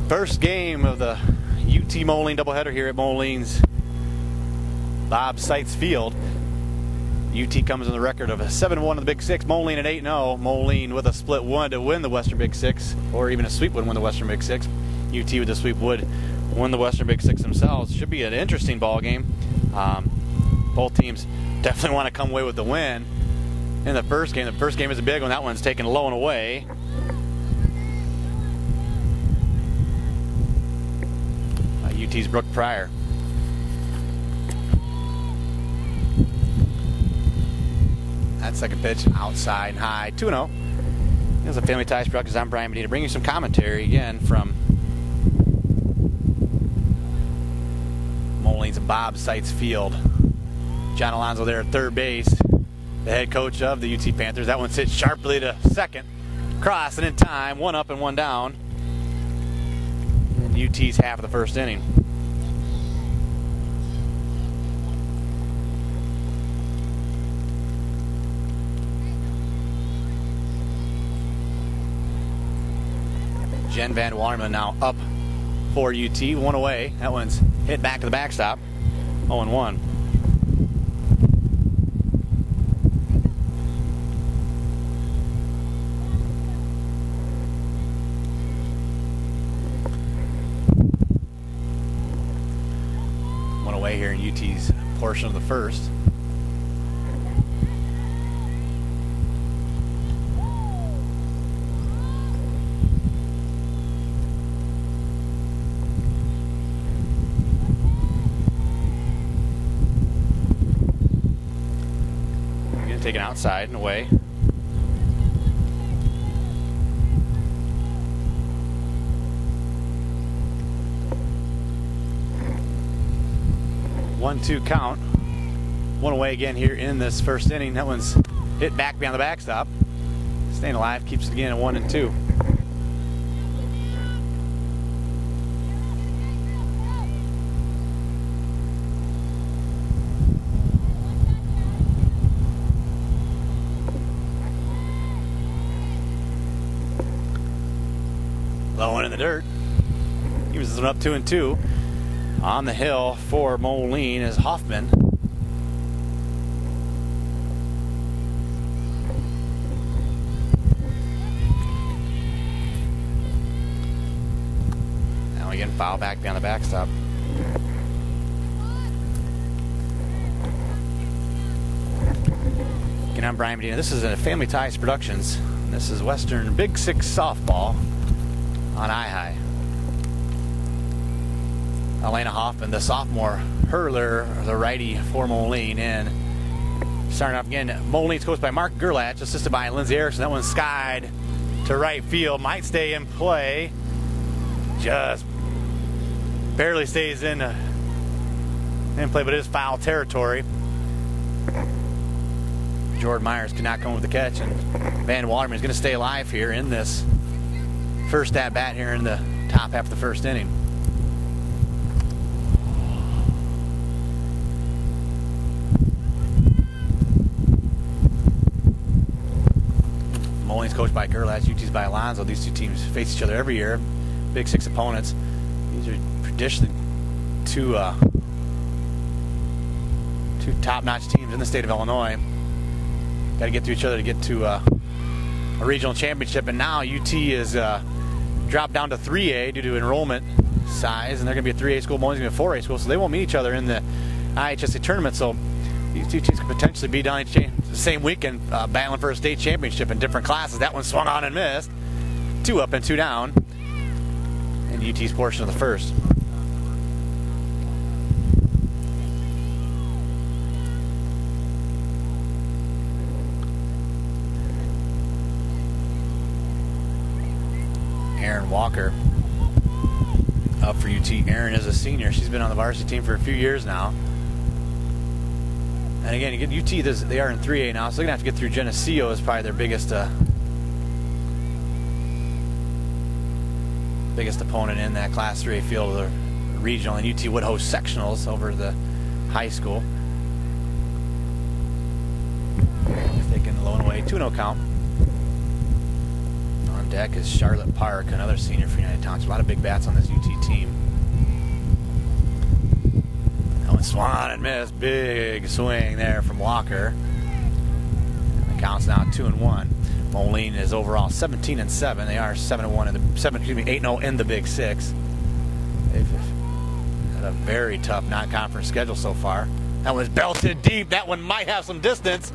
First game of the UT Moline doubleheader here at Moline's Bob Seitz Field. UT comes in the record of a 7-1 in the Big Six. Moline at 8-0. Moline with a split one to win the Western Big Six, or even a sweep would win the Western Big Six. UT with the sweep would win the Western Big Six themselves. Should be an interesting ball game. Both teams definitely want to come away with the win in the first game. The first game is a big one. That one's taken low and away. UT's Brooke Pryor. That second pitch, outside and high, 2-0. This is a Family Ties Productions. I'm Brian Medina, bringing you some commentary again from Moline's Bob Seitz Field. John Alonso there at third base, the head coach of the UT Panthers. That one's hit sharply to second, crossing in time, one up and one down. And UT's half of the first inning. Jen Van Wallerman now up for UT, one away. That one's hit back to the backstop, 0-1. One away here in UT's portion of the first. Taken outside and away. One-two count. One away again here in this first inning. That one's hit back beyond the backstop. Staying alive, keeps it again at 1-2. Low one in the dirt. He was up 2-2. On the hill for Moline is Hoffman. Now again, foul back behind the backstop. Again, I'm Brian Medina. This is a Family Ties Productions. This is Western Big Six softball on I-High. Elena Hoffman, the sophomore hurler, the righty for Moline. And starting off again, Moline's coached by Mark Gerlach, assisted by Lindsay Erickson. That one's skied to right field, might stay in play. Just barely stays in play, but it is foul territory. Jordan Myers cannot come with the catch, and Van Wallerman is going to stay alive here in this first at bat here in the top half of the first inning. Moline's coached by Gerlach, UT's by Alonso. These two teams face each other every year. Big Six opponents. These are traditionally two top-notch teams in the state of Illinois. Got to get to each other to get to a regional championship, and now UT is dropped down to 3A due to enrollment size, and they're going to be a 3A school. Moline's going to be a 4A school, so they won't meet each other in the IHSA tournament. So these two teams could potentially be down the same weekend, battling for a state championship in different classes. That one swung on and missed. 2 up and 2 down in UT's portion of the first. Aaron Walker up for UT. Aaron is a senior. She's been on the varsity team for a few years now. And again, you get UT, they are in 3A now, so they're going to have to get through Geneseo is probably their biggest opponent in that Class 3A field of the regional. And UT would host sectionals over the high school. Taking low and away, 2-0 count. On deck is Charlotte Park, another senior for United Township. A lot of big bats on this UT team. That one swung on and missed. Big swing there from Walker. The count's now 2-1. Moline is overall 17-7. They are 7-1 in the 8-0 in the Big Six. They've had a very tough non-conference schedule so far. That was belted deep. That one might have some distance.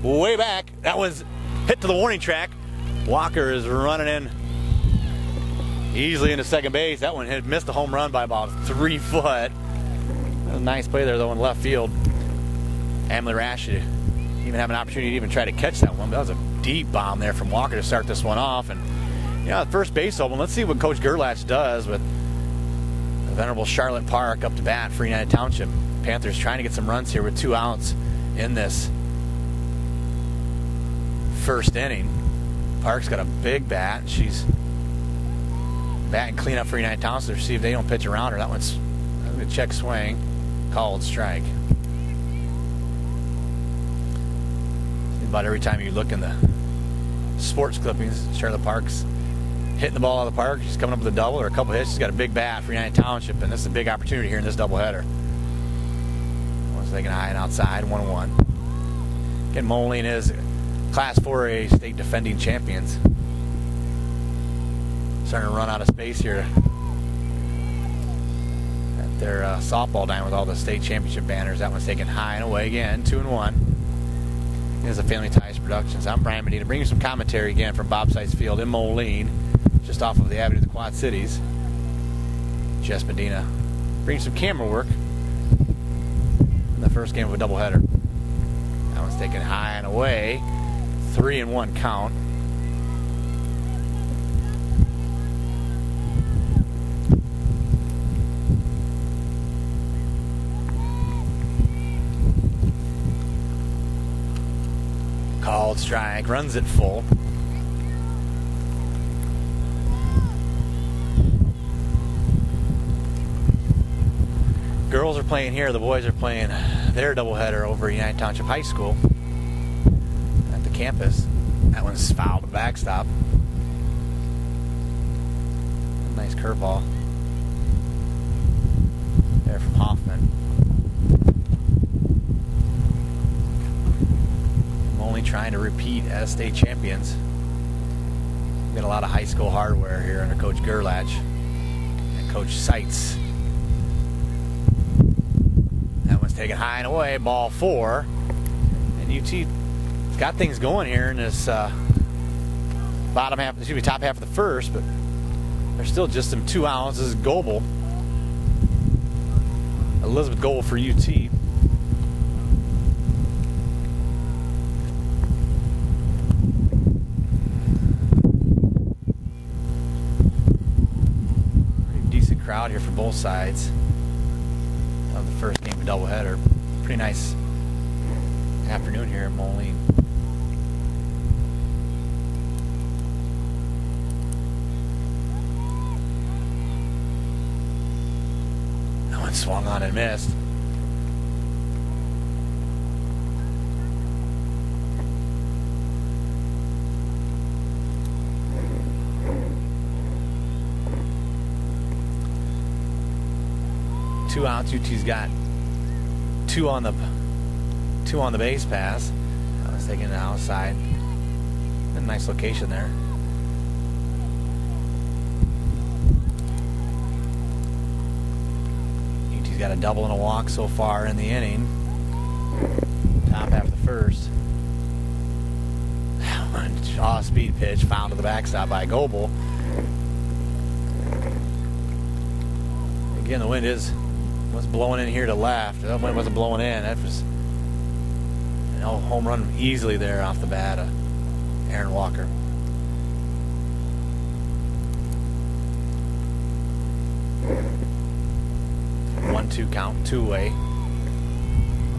Way back. That was hit to the warning track. Walker is running in easily into second base. That one had missed a home run by about 3 foot. That was a nice play there, though, in left field. Emily Rash even have an opportunity to even try to catch that one. But that was a deep bomb there from Walker to start this one off. And, you know, first base open. Let's see what Coach Gerlach does with the venerable Charlotte Park up to bat for United Township. Panthers trying to get some runs here with 2 outs in this first inning. Park's got a big bat. She's batting cleanup for United Township to see if they don't pitch around her. That one's a check swing, called strike. About every time you look in the sports clippings, Charlotte Park's hitting the ball out of the park. She's coming up with a double or a couple hits. She's got a big bat for United Township, and this is a big opportunity here in this doubleheader. One's taking high and outside, 1-1. Again, Moline is Class 4A state defending champions. Starting to run out of space here at their softball diamond with all the state championship banners. That one's taken high and away again, 2-1. Here's a Family Ties Productions. I'm Brian Medina, bringing you some commentary again from Bob Seitz Field in Moline, just off of the Avenue of the Quad Cities. Jess Medina bringing some camera work in the first game of a doubleheader. That one's taken high and away, 3-1 count. Called strike, runs it full. Girls are playing here, the boys are playing their doubleheader over at United Township High School at the campus. That one's fouled the backstop. Nice curveball there from Hoffman. Only trying to repeat as state champions. Got a lot of high school hardware here under Coach Gerlach and Coach Seitz. That one's taken high and away, ball 4. And UT's got things going here in this bottom half, excuse me, top half of the first, but there's still just some 2 outs. This is Goebel. Elizabeth Goebel for UT. Crowd here for both sides of the first game of doubleheader. Pretty nice afternoon here at Moline. That one swung on and missed. Two outs. UT's got two on the base pass. I was taking it outside. A nice location there. UT's got a double and a walk so far in the inning. Top half of the first. Off-speed pitch found to the backstop by Goebel. Again, the wind was blowing in here to left. The wind wasn't blowing in. That was, you know, home run easily there off the bat of Aaron Walker. One-two count, 2-way.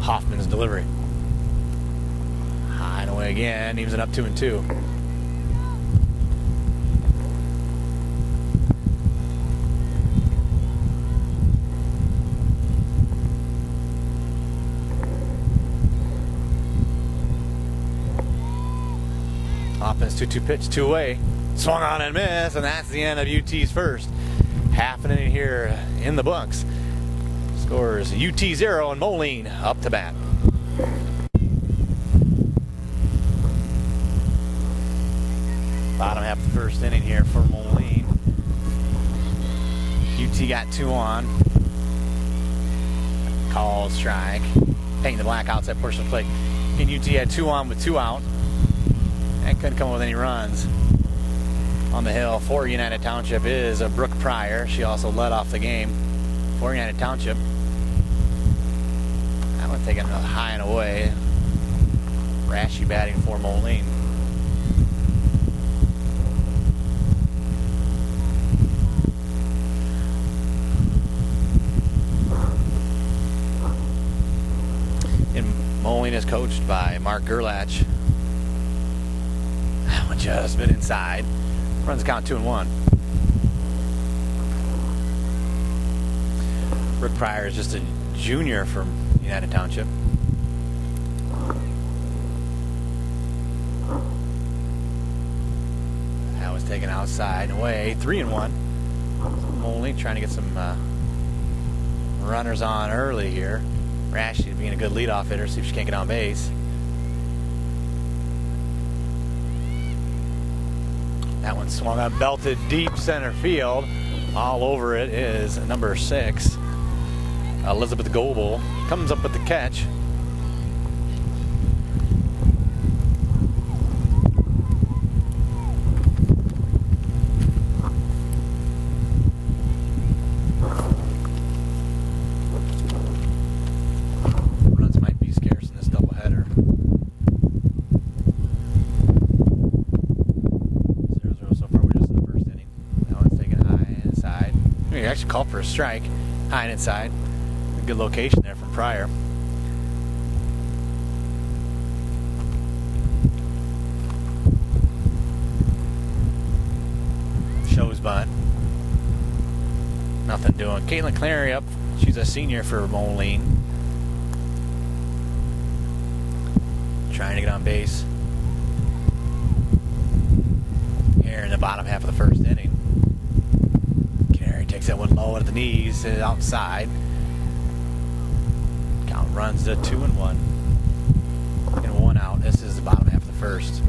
Hoffman's delivery. High and away again. Evens it up 2-2. Offense 2-2 pitch, 2-way. Swung on and missed, and that's the end of UT's first. Half an inning here in the books. Scores UT 0 and Moline up to bat. Bottom half of the first inning here for Moline. UT got 2 on. Called strike. Painting the black outside portion of the plate. And UT had 2 on with 2 out. And couldn't come up with any runs. On the hill for United Township is Brooke Pryor. She also led off the game for United Township. That one taking a high and away. Rashy batting for Moline. And Moline is coached by Mark Gerlach. That one just been inside. Runs count 2-1. Brooke Pryor is just a junior from United Township. That was taken outside and away. 3-1. Moline trying to get some runners on early here. Rashy being a good leadoff hitter, see if she can't get on base. That one swung up, belted deep center field. All over it is number 6, Elizabeth Goebel. Comes up with the catch. Runs might be scarce in this doubleheader. 0-0 so far. We're just in the first inning. That one's taken high inside. We actually called for a strike. High and inside. A good location there from Pryor. Shows bunt. Nothing doing. Caitlin Clary up. She's a senior for Moline. Trying to get on base. Here in the bottom half of the first inning. Carey takes that one low at the knees, outside. Count runs to 2-1. And 1 out. This is the bottom half of the first.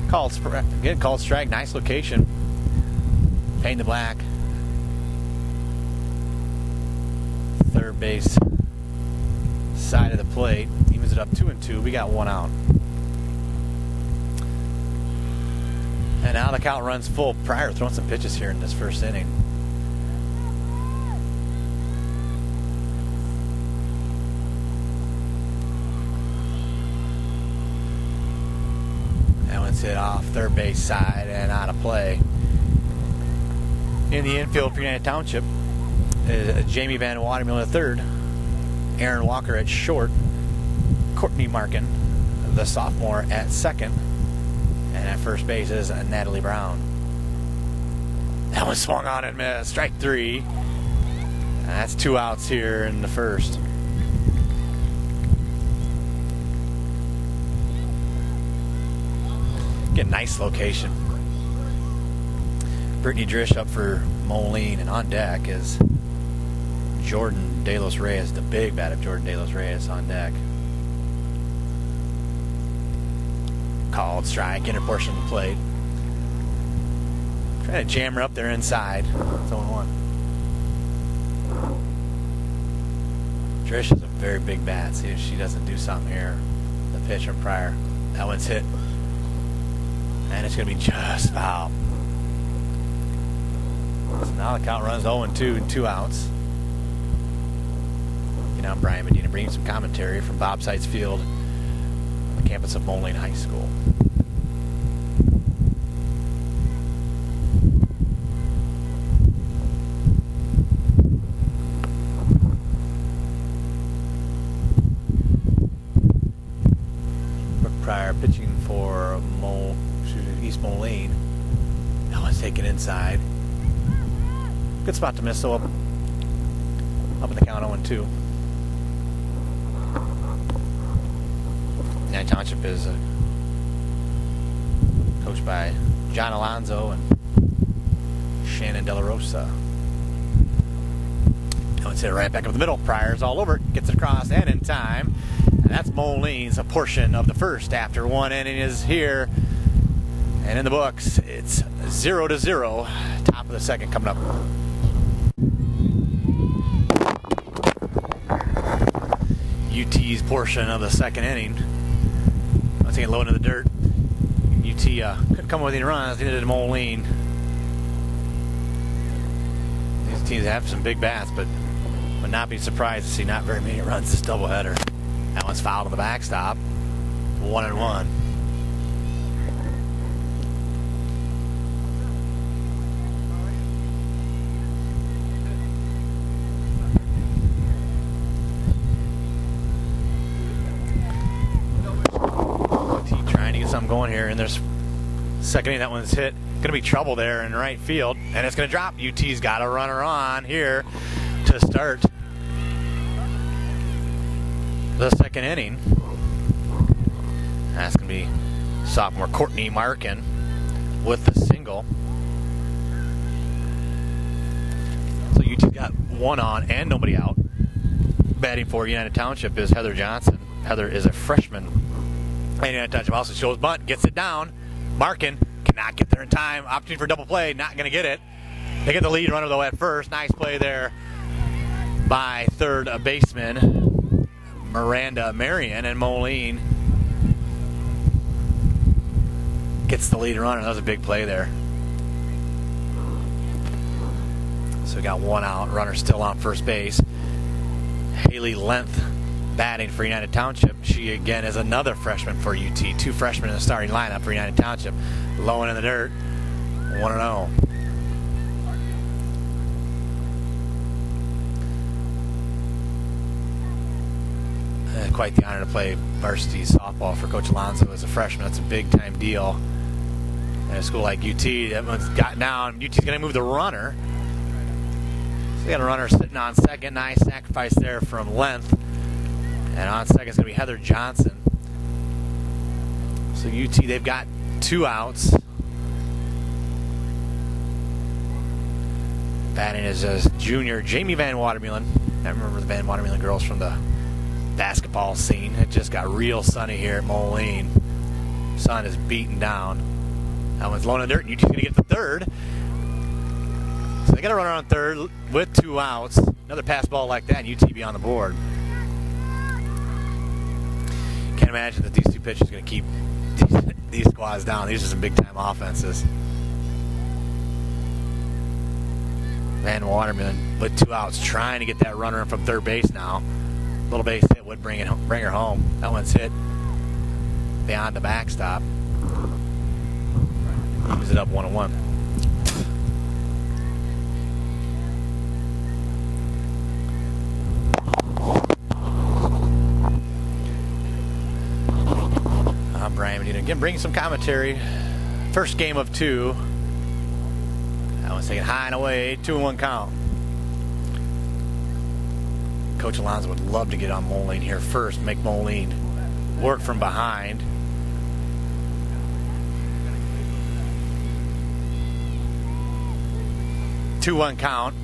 Called strike. Nice location. Painting the black. Third base side of the plate. Evens it up 2-2. We got 1 out. And now the count runs full. Pryor throwing some pitches here in this first inning. That one's hit off third base side and out of play. In the infield for United Township is Jamie Van Watermill at third, Aaron Walker at short, Courtney Markin, the sophomore, at second, and at first base is Natalie Brown. That one swung on and missed. Strike 3. That's 2 outs here in the first. Get a nice location. Brittany Drish up for Moline, and on deck is Jordan De Los Reyes, the big bat of Jordan De Los Reyes on deck. Called strike, inner portion of the plate. Trying to jam her up there inside. It's 0-1. Drish is a very big bat. See if she doesn't do something here. The pitch from Pryor. That one's hit. And it's going to be just foul. So now the count runs 0-2 and 2 outs. You know, Brian Medina bringing some commentary from Bob Seitz Field on the campus of Moline High School. Brooke Pryor pitching for East Moline. That one's taken inside. Good spot to miss, so up in the count 0-2. U.T. Township is coached by John Alonzo and Shannon De La Rosa. Let's hit it right back up the middle. Pryor's all over it. Gets it across and in time. And that's Moline's. A portion of the first after one inning is here. And in the books, it's 0-0. Top of the second coming up. UT's portion of the second inning. Let's get low into the dirt. UT couldn't come up with any runs. Neither did Moline. These teams have some big bats, but would not be surprised to see not very many runs this doubleheader. That one's fouled on the backstop. 1-1. Trying to get something going here, and there's second inning. That one's hit. Going to be trouble there in right field, and it's going to drop. UT's got a runner on here to start the second inning. That's going to be sophomore Courtney Markin with the single. So UT's got one on and nobody out. Batting for United Township is Heather Johnson. Heather is a freshman. And United Township also shows bunt, gets it down. Markin cannot get there in time. Opportunity for double play, not going to get it. They get the lead runner though at first. Nice play there by third baseman Miranda Marion, and Moline gets the lead runner. That was a big play there. So we got one out. Runner still on first base. Haley Length batting for United Township. She again is another freshman for UT. Two freshmen in the starting lineup for United Township. Low and in the dirt. 1-0. Quite the honor to play varsity softball for Coach Alonzo as a freshman. That's a big time deal. At a school like UT, everyone's got down. UT's going to move the runner. So they got a runner sitting on second. Nice sacrifice there from Length. And on second is going to be Heather Johnson. So UT, they've got two outs. Batting is junior Jamie Van Watermeulen. I remember the Van Watermeulen girls from the basketball scene. It just got real sunny here at Moline. Sun is beaten down. That one's low in the dirt. UT's going to get the third. So they got a runner on third with two outs. Another pass ball like that, and UT be on the board. Can't imagine that these two pitchers are going to keep these squads down. These are some big-time offenses. Van Watermeulen with two outs, trying to get that runner in from third base now. Little base hit would bring her home. That one's hit beyond the backstop. Moves it up 1-1. Brian Medina again bringing some commentary. First game of two. That one's taken high and away. 2-1 count. Coach Alonzo would love to get on Moline here first, make Moline work from behind. Two-1 count.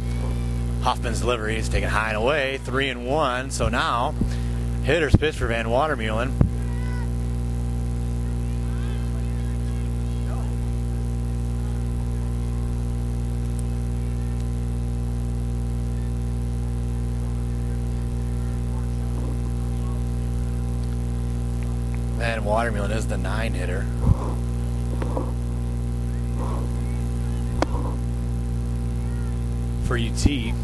Hoffman's delivery is taken high and away. 3-1. So now, hitter's pitch for Van Watermeulen. Van Watermeulen is the 9-hitter. For UT.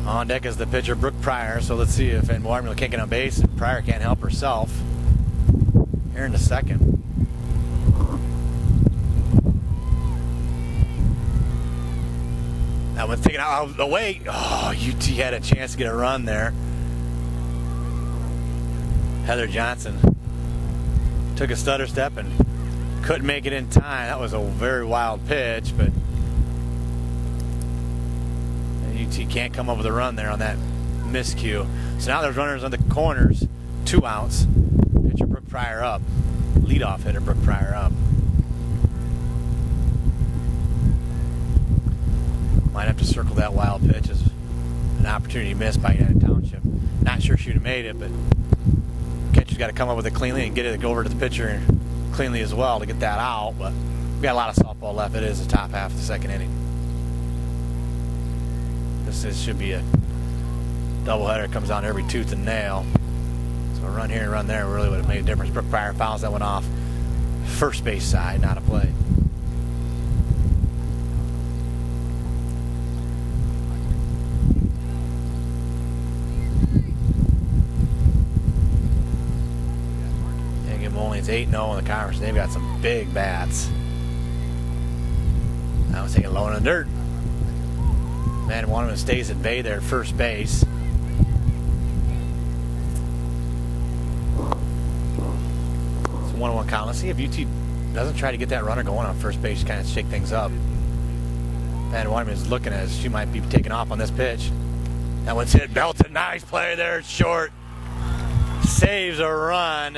On deck is the pitcher, Brooke Pryor. So let's see if Van Watermeulen can't get on base. And Pryor can't help herself. Here in the second. That one's taken out of the way. Oh, UT had a chance to get a run there. Heather Johnson took a stutter step and couldn't make it in time. That was a very wild pitch, but UT can't come up with a run there on that miscue. So now there's runners on the corners, 2 outs. Pitcher Brooke Pryor up. Leadoff hitter Brooke Pryor up. Might have to circle that wild pitch as an opportunity missed by United Township. Not sure she would have made it, but catcher's got to come up with it cleanly and get it over to the pitcher cleanly as well to get that out. But we got a lot of softball left. It is the top half of the second inning. This should be a doubleheader. Comes down every tooth and nail. So a run here and run there really would have made a difference. Brooke Pryor fouls that one off. First base side, not a play. Moline's 8-0 in the conference. They've got some big bats. That was taken low in the dirt. Man, one of them stays at bay there at first base. It's a 1-1 count. Let's see if UT doesn't try to get that runner going on first base, kind of shake things up. Man, one of them is looking as she might be taking off on this pitch. That one's hit. Belton, nice play there, short. Saves a run.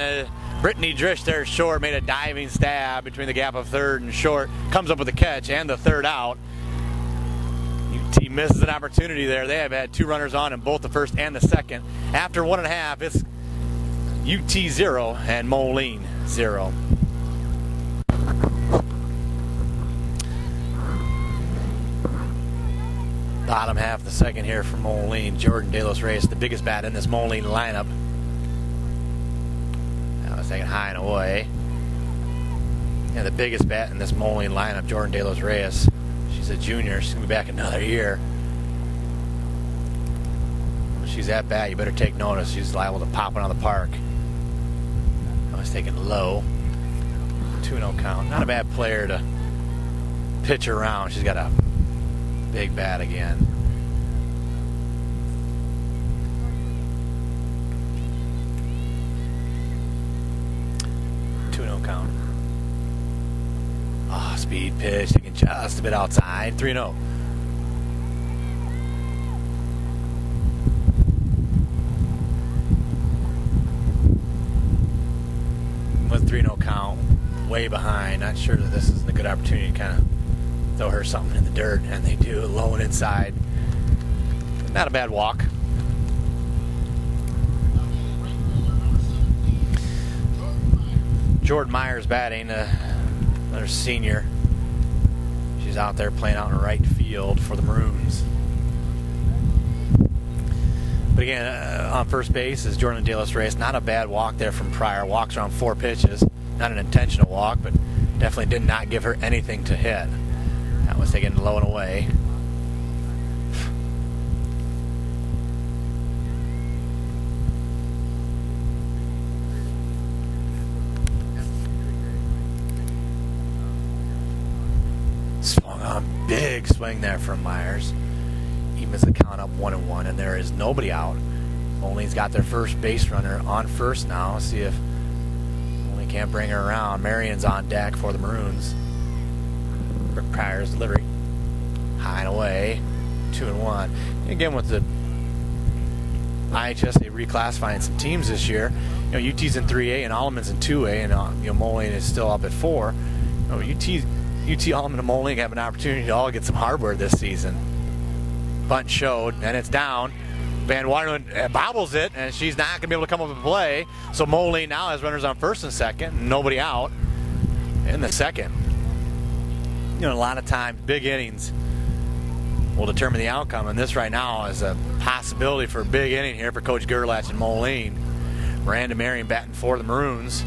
Brittany Drish there short, made a diving stab between the gap of third and short. Comes up with the catch and the third out. UT misses an opportunity there. They have had 2 runners on in both the first and the second. After 1.5, it's UT 0 and Moline 0. Bottom half of the second here for Moline. Jordan De Los Reyes, the biggest bat in this Moline lineup. Taken high and away. Yeah, the biggest bat in this Moline lineup, Jordan De Los Reyes. She's a junior. She's going to be back another year. When she's that bad, you better take notice. She's liable to pop it on the park. I was taken low. 2-0 count. Not a bad player to pitch around. She's got a big bat again. Count. Oh, speed pitch, taking just a bit outside. 3-0. With 3-0 count, way behind. Not sure that this is a good opportunity to kind of throw her something in the dirt, and they do. Low and inside. Not a bad walk. Jordan Myers batting, another senior. She's out there playing out in right field for the Maroons. But again, on first base is Jordan De Los Reyes. Not a bad walk there from Pryor. Walks around 4 pitches. Not an intentional walk, but definitely did not give her anything to hit. That was taken low and away. Swung on, big swing there from Myers. Evens the count up 1-1, and there is nobody out. Moline's got their first base runner on first now. See if Moline can't bring her around. Marion's on deck for the Maroons. Brooke Pryor's delivery. High and away. 2-1. Again, with the U.T.H.S, they reclassifying some teams this year. You know, UT's in 3A and Alleman's in 2A, and Moline is still up at 4. UT, Alleman, and Moline have an opportunity to all get some hardware this season. Bunt showed, and it's down. Van Waterman bobbles it, and she's not going to be able to come up and play. So Moline now has runners on first and second, nobody out in the second. You know, a lot of times, big innings will determine the outcome, and this right now is a possibility for a big inning here for Coach Gerlach and Moline. Miranda Marion batting for the Maroons.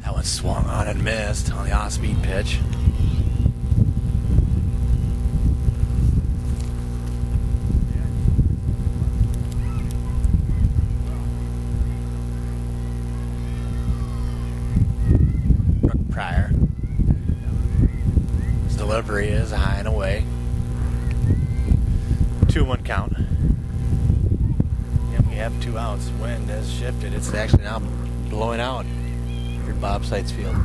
That one swung on and missed on the off-speed pitch. Pryor. His delivery is high and away. 2-1 count. Yep, we have 2 outs. Wind has shifted. It's actually now blowing out here at Bob Seitz Field.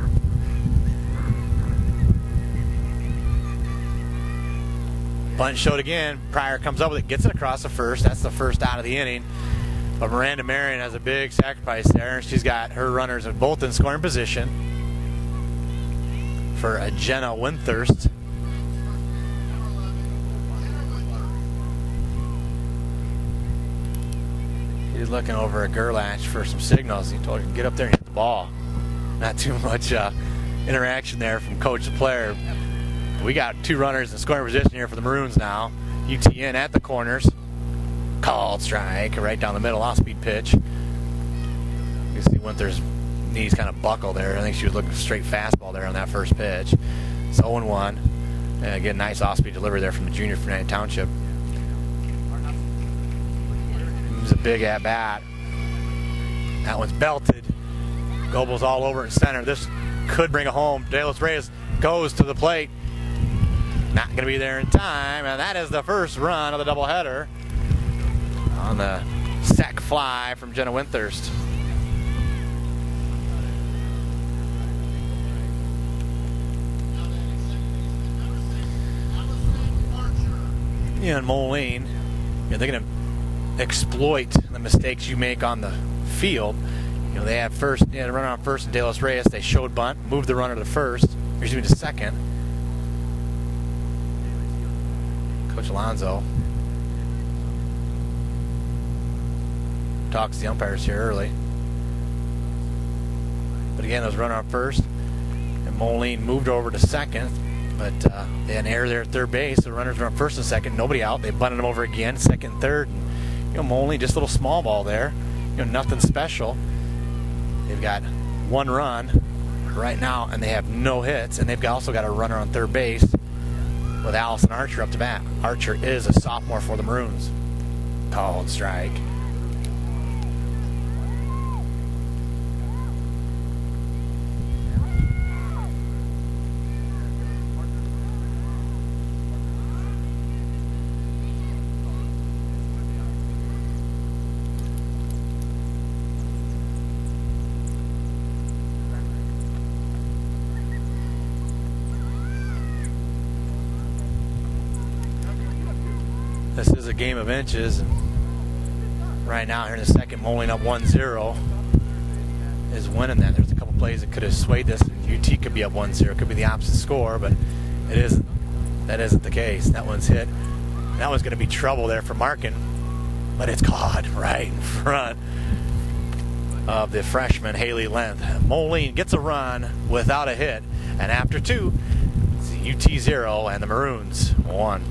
Bunt showed again. Pryor comes up with it, gets it across the first. That's the first out of the inning. But Miranda Marion has a big sacrifice there. She's got her runners both in scoring position for Jenna Winthurst. He's looking over at Gerlach for some signals. He told her to get up there and hit the ball. Not too much interaction there from coach to player. We got 2 runners in scoring position here for the Maroons now. UTN at the corners. Called strike right down the middle, off-speed pitch. You see Winthers' knees kind of buckle there. I think she was looking straight fastball there on that first pitch. It's 0-1. Again, nice off-speed delivery there from the junior from United Township. It was a big at-bat. That one's belted. Goebel's all over in center. This could bring it home. De Los Reyes goes to the plate. Not going to be there in time, and that is the first run of the doubleheader on the sac fly from Jenna Winthurst. Yeah, in Moline, they're going to exploit the mistakes you make on the field. They had first, the runner on first and De Los Reyes. They showed bunt, moved the runner to first, excuse me, to second. Coach Alonzo talks to the umpires here early. But again, those runner on first, and Moline moved over to second, but they had an error there at third base. The runners were on first and second, nobody out. They bunted them over again, second, third. And, Moline, just a little small ball there. Nothing special. They've got 1 run right now, and they have no hits, and they've also got a runner on third base with Allison Archer up to bat. Archer is a sophomore for the Maroons. Called strike. This is a game of inches, and right now here in the second, Moline up 1-0 is winning that. There's a couple plays that could have swayed this. UT could be up 1-0, it could be the opposite score, but it isn't. That isn't the case. That one's hit. That one's going to be trouble there for Markin, but it's caught right in front of the freshman Haley Length. Moline gets a run without a hit, and after 2, it's UT 0 and the Maroons 1.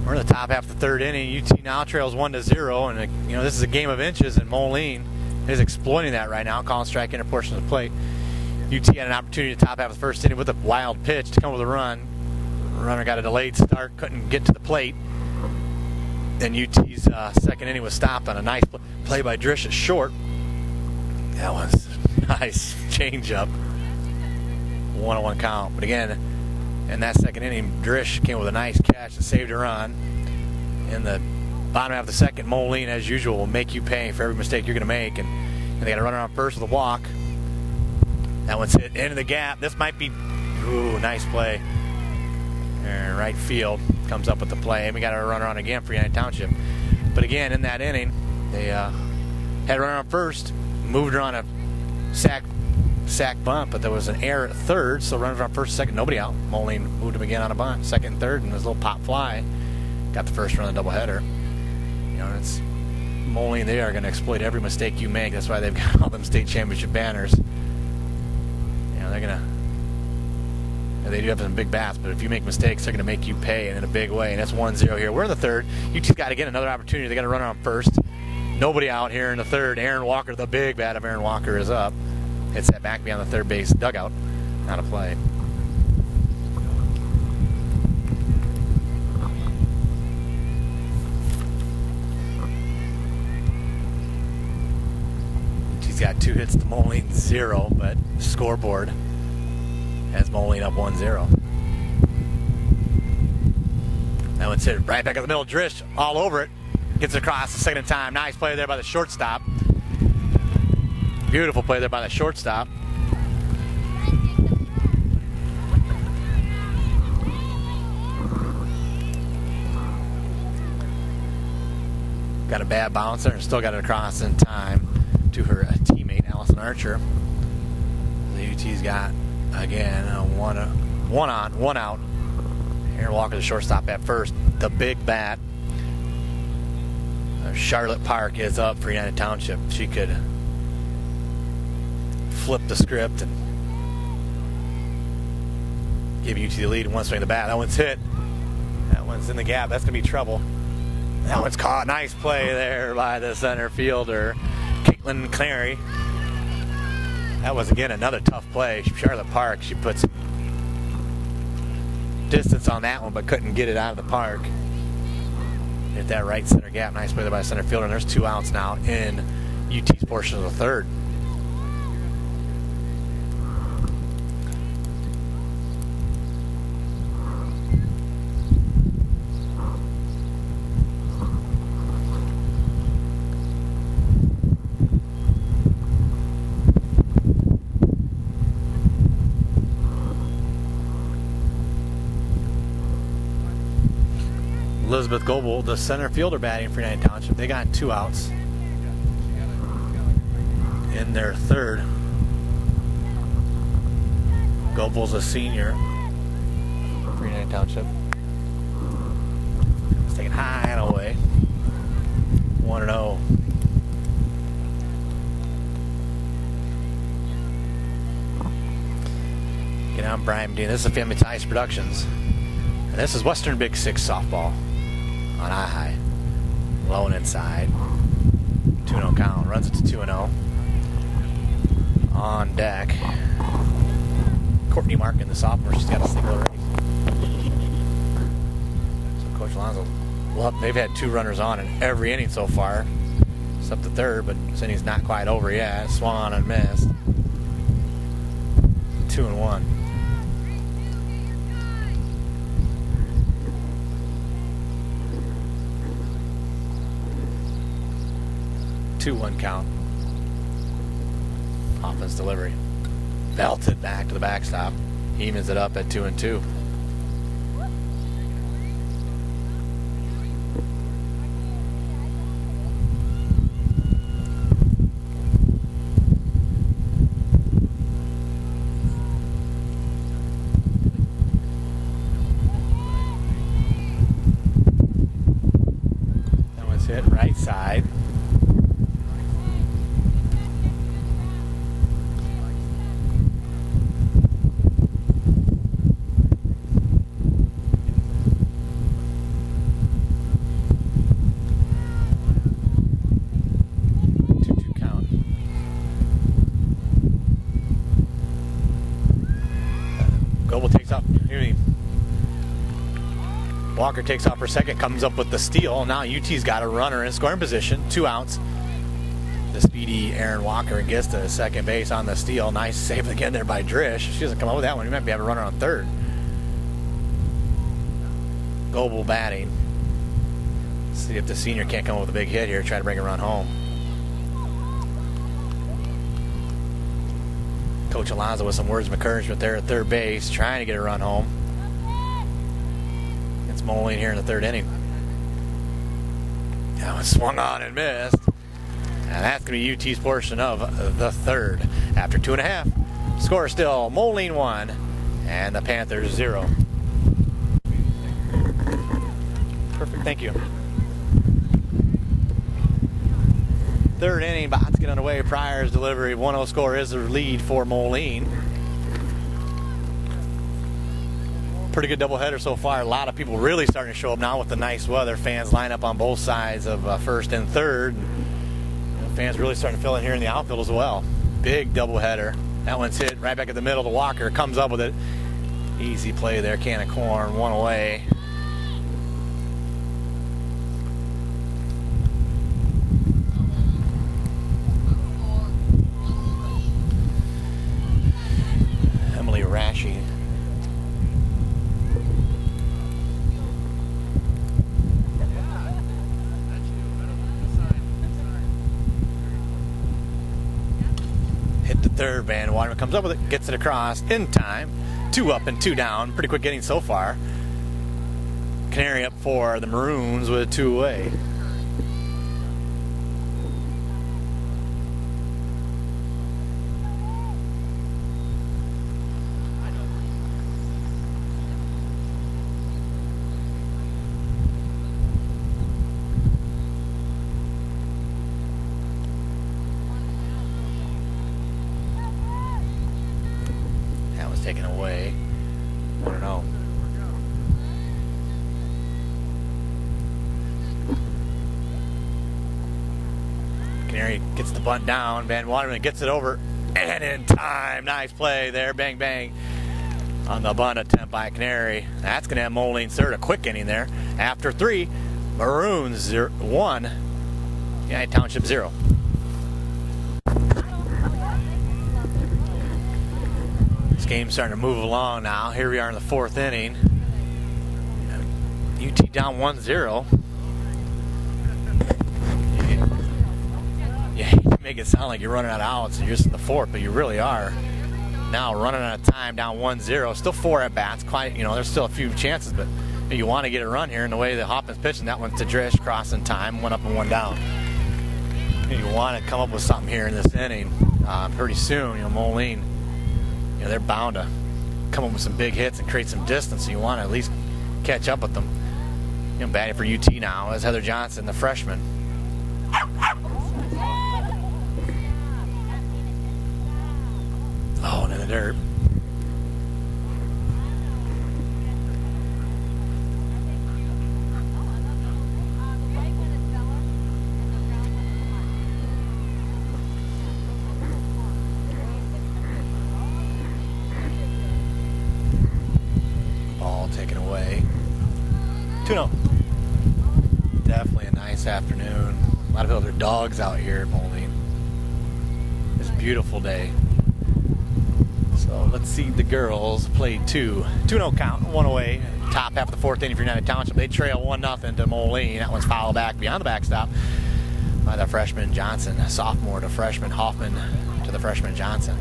We're in the top half of the third inning. UT now trails 1-0, and this is a game of inches, and Moline is exploiting that right now. Calling strike into portion of the plate. UT had an opportunity to top half of the first inning with a wild pitch to come with a run. The runner got a delayed start, couldn't get to the plate. Then UT's second inning was stopped on a nice play by Drish at short. That was a nice changeup. 1-1 count. But again, in that second inning, Drish came with a nice catch that saved a run. In the bottom half of the second, Moline, as usual, will make you pay for every mistake you're going to make. And they got a runner on first with a walk. That one's hit into the gap. This might be, nice play. And right field comes up with the play. And we got a runner on again for United Township. But again, in that inning, they had a runner on first, moved her on a sac bunt, but there was an error at third, so runners on first, second, nobody out. Moline moved him again on a bunt, second, third, and his little pop fly got the first run of the doubleheader. It's Moline. They are going to exploit every mistake you make. That's why they've got all them state championship banners. They're gonna. They do have some big bats, but if you make mistakes, they're going to make you pay, and in a big way. And that's 1-0 here. We're in the third. UT's got again another opportunity. They got a runner on first. Nobody out here in the third. Aaron Walker, the big bat of Aaron Walker, is up. Hits that back beyond the third base dugout. Not a play. She's got 2 hits to Moline, 0, but scoreboard has Moline up 1-0. That one's hit right back in the middle. Drish all over it. Gets it across the second time. Nice play there by the shortstop. Beautiful play there by the shortstop. Got a bad bouncer and still got it across in time to her teammate, Allison Archer. The UT's got, again, one on, one out. Aaron Walker, the shortstop at first. The big bat. Charlotte Park is up for United Township. She could flip the script and give UT the lead in one swing of the bat. That one's hit. That one's in the gap. That's going to be trouble. That one's caught. Nice play there by the center fielder, Caitlin Clary. That was, again, another tough play. Charlotte Park, she puts distance on that one, but couldn't get it out of the park. Hit that right center gap. Nice play there by the center fielder. And there's 2 outs now in UT's portion of the third. Elizabeth Goebel, the center fielder, batting for United Township. They got 2 outs in their third. Goebel's a senior for United Township. It's taken high and away. 1-0. Get on Brian Dean. This is Family Ties Productions. And this is Western Big Six softball. On high, low and inside. 2-0 count. Runs it to 2-0. On deck, Courtney Markin, the sophomore. She's got a single already. So Coach Alonso, well, they've had 2 runners on in every inning so far. It's up to third, but this inning's not quite over yet. Swung on and missed. 2-1. 2-1 count. Offense delivery. Belted back to the backstop. Heemans it up at 2-2. That one's hit right side. Walker takes off for second, comes up with the steal. Now UT's got a runner in scoring position, 2 outs. The speedy Aaron Walker gets to second base on the steal. Nice save again there by Drish. She doesn't come up with that one. You might be having a runner on third. Goebel batting. See if the senior can't come up with a big hit here. Try to bring a run home. Coach Alonso with some words of encouragement there at third base, trying to get a run home. It's Moline here in the third inning. That one swung on and missed. And that's going to be UT's portion of the third. After 2.5, score still Moline 1 and the Panthers 0. Perfect, thank you. Third inning, about to get underway. Pryor's delivery, 1-0 score is the lead for Moline. Pretty good doubleheader so far. A lot of people really starting to show up now with the nice weather. Fans line up on both sides of first and third. Fans really starting to fill in here in the outfield as well. Big doubleheader. That one's hit right back at the middle to Walker. Comes up with it. Easy play there. Can of corn. 1 away. Emily Rashi third. Van Waterman comes up with it, gets it across in time. 2 up and 2 down. Pretty quick inning so far. Canary up for the Maroons with 2 away. Taken away. 1-0. Canary gets the bunt down. Van Waterman gets it over and in time. Nice play there. Bang, bang on the bunt attempt by Canary. That's going to have Moline third. A quick inning there. After 3, Maroons 1, United Township 0. Game's starting to move along now. Here we are in the 4th inning. UT down 1-0. Yeah, you make it sound like you're running out of outs and you're just in the 4th, but you really are. Now running out of time, down 1-0. Still 4 at bats. Quite, there's still a few chances, but you want to get a run here. And the way that Hoffman's pitching, that one's to Drish, crossing time, 1 up and 1 down. You want to come up with something here in this inning. Pretty soon, Moline. They're bound to come up with some big hits and create some distance, so you want to at least catch up with them. Batting for UT now is Heather Johnson, the freshman. Oh, and in the dirt. Taken away. 2-0. Definitely a nice afternoon. A lot of other dogs out here at Moline. It's a beautiful day. So let's see the girls played 2-0 count, 1 away. Top half of the 4th inning for United Township. They trail 1-0 to Moline. That one's fouled back beyond the backstop by the freshman Johnson. Sophomore to freshman Hoffman to the freshman Johnson.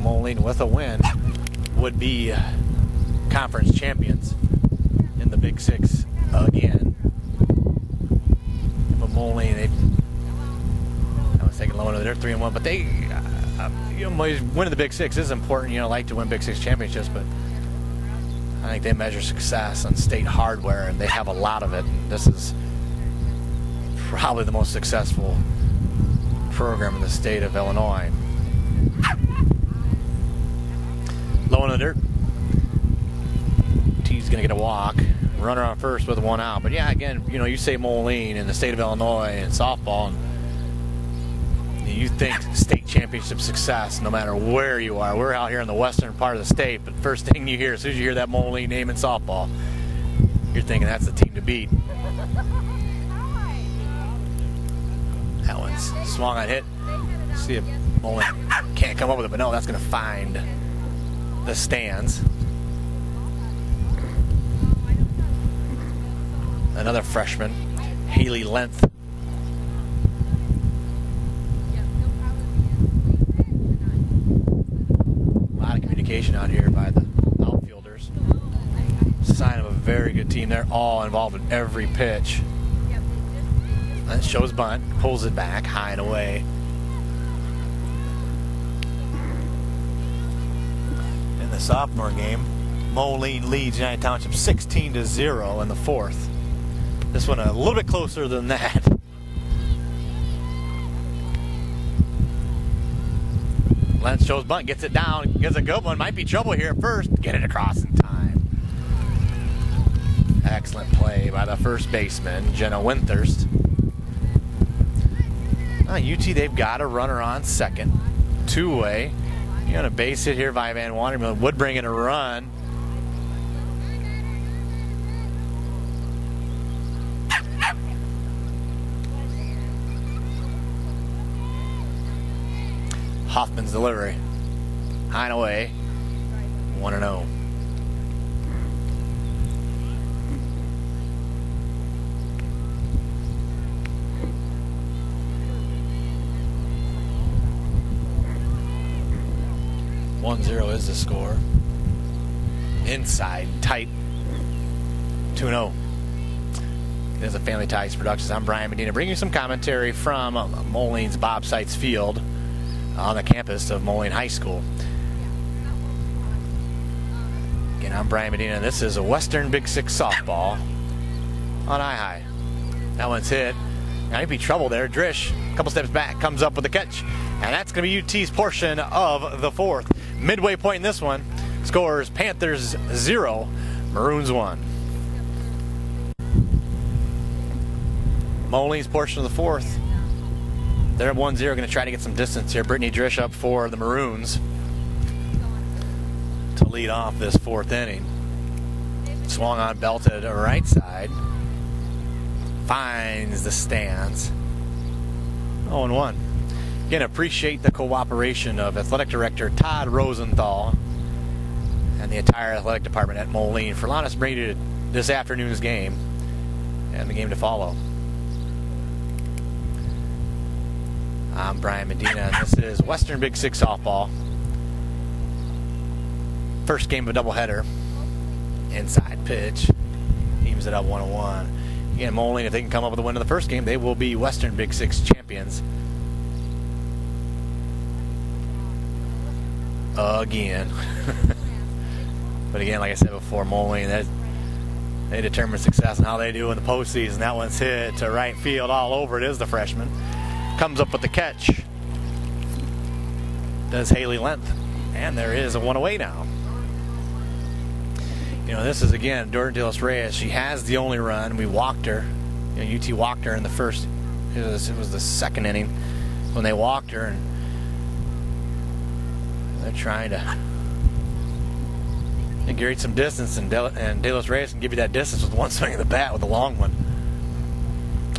Moline with a win would be conference champions in the Big Six again. But Moline, I was taking low into their 3-1, but they, winning the Big Six is important. Like to win Big Six championships, but I think they measure success on state hardware, and they have a lot of it. This is probably the most successful program in the state of Illinois. Low in the dirt. T's going to get a walk. Runner on first with 1 out. But yeah, again, you say Moline in the state of Illinois and softball, and you think state championship success no matter where you are. We're out here in the western part of the state, but first thing you hear, as soon as you hear that Moline name in softball, you're thinking that's the team to beat. That one's swung on hit. See if Moline can't come up with it, but no, that's going to find the stands. Another freshman, Haley Length. A lot of communication out here by the outfielders. Sign of a very good team. They're all involved in every pitch. That shows bunt, pulls it back, high and away. In the sophomore game, Moline leads United Township 16-0 in the 4th. This one a little bit closer than that. Lentz shows bunt, gets it down, gets a good one. Might be trouble here at first. Get it across in time. Excellent play by the first baseman, Jenna Winthurst. UT, they've got a runner on second. 2-way. You got a base hit here by Van Waterman. Would bring in a run. Hoffman's delivery. High and away. 1-0. 1-0 is the score. Inside, tight, 2-0. This is a Family Ties Productions. I'm Brian Medina, bringing you some commentary from Moline's Bob Seitz Field on the campus of Moline High School. Again, I'm Brian Medina, and this is a Western Big Six softball on high. That one's hit. Now he'd be trouble there. Drish, a couple steps back, comes up with the catch. And that's going to be UT's portion of the fourth. Midway point in this one, scores Panthers 0, Maroons 1. Moline's portion of the fourth. They're at 1-0, going to try to get some distance here. Brittany Drish up for the Maroons to lead off this fourth inning. Swung on, belted right side. Finds the stands. 0-1. Again, appreciate the cooperation of Athletic Director Todd Rosenthal and the entire athletic department at Moline for allowing us to bring you to this afternoon's game and the game to follow. I'm Brian Medina, and this is Western Big Six softball. First game of a doubleheader. Inside pitch. Teams it up 1-1. Again, Moline, if they can come up with a win in the first game, they will be Western Big Six champions. Again. But again, like I said before, Moline, they determine success and how they do in the postseason. That one's hit to right field all over. It is the freshman. Comes up with the catch. Does Haley Length. And there is a one away now. You know, this is, again, Jordan De Los Reyes. She has the only run. We walked her. You know, UT walked her in the first. It was the second inning when they walked her. And they're trying to create some distance. And De Los Reyes can give you that distance with one swing of the bat with a long one.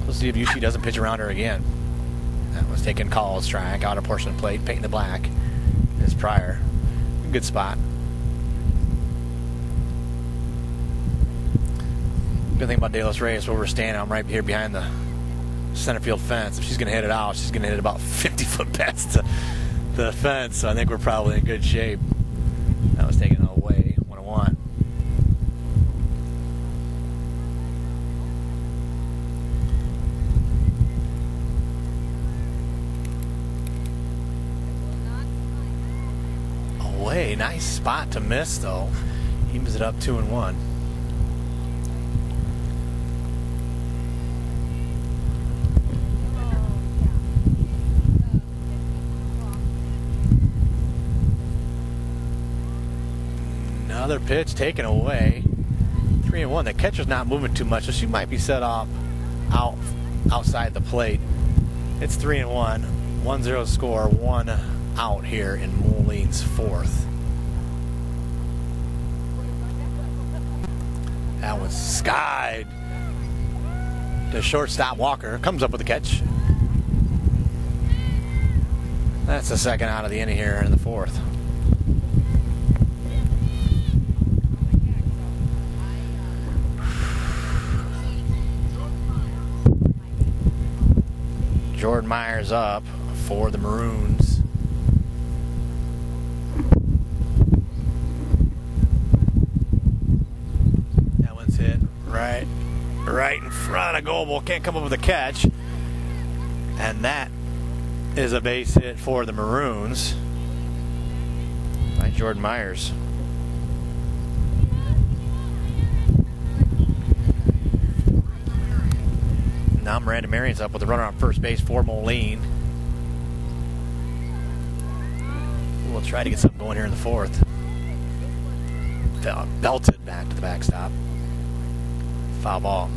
We'll see if UT doesn't pitch around her again. That was taking calls, strike, out of portion of plate, painting the black. As prior. Good spot. Good thing about De Los Reyes, where we're standing, I'm right here behind the center field fence. If she's going to hit it out, she's going to hit it about 50-foot past the fence. So I think we're probably in good shape. That was taken away, 1-1. Away, nice spot to miss though. He moves it up 2-1. Another pitch taken away. 3-1. The catcher's not moving too much, so she might be set off outside the plate. It's 3-1. 1-0 score, 1 out here in Moline's fourth. That one's skied to shortstop Walker. Comes up with the catch. That's the second out of the inning here in the fourth. Jordan Myers up for the Maroons. That one's hit right in front of Goebel. Can't come up with a catch. And that is a base hit for the Maroons by Jordan Myers. Now Miranda Marion's up with a runner on first base for Moline. We'll try to get something going here in the fourth. Belted back to the backstop. Foul ball.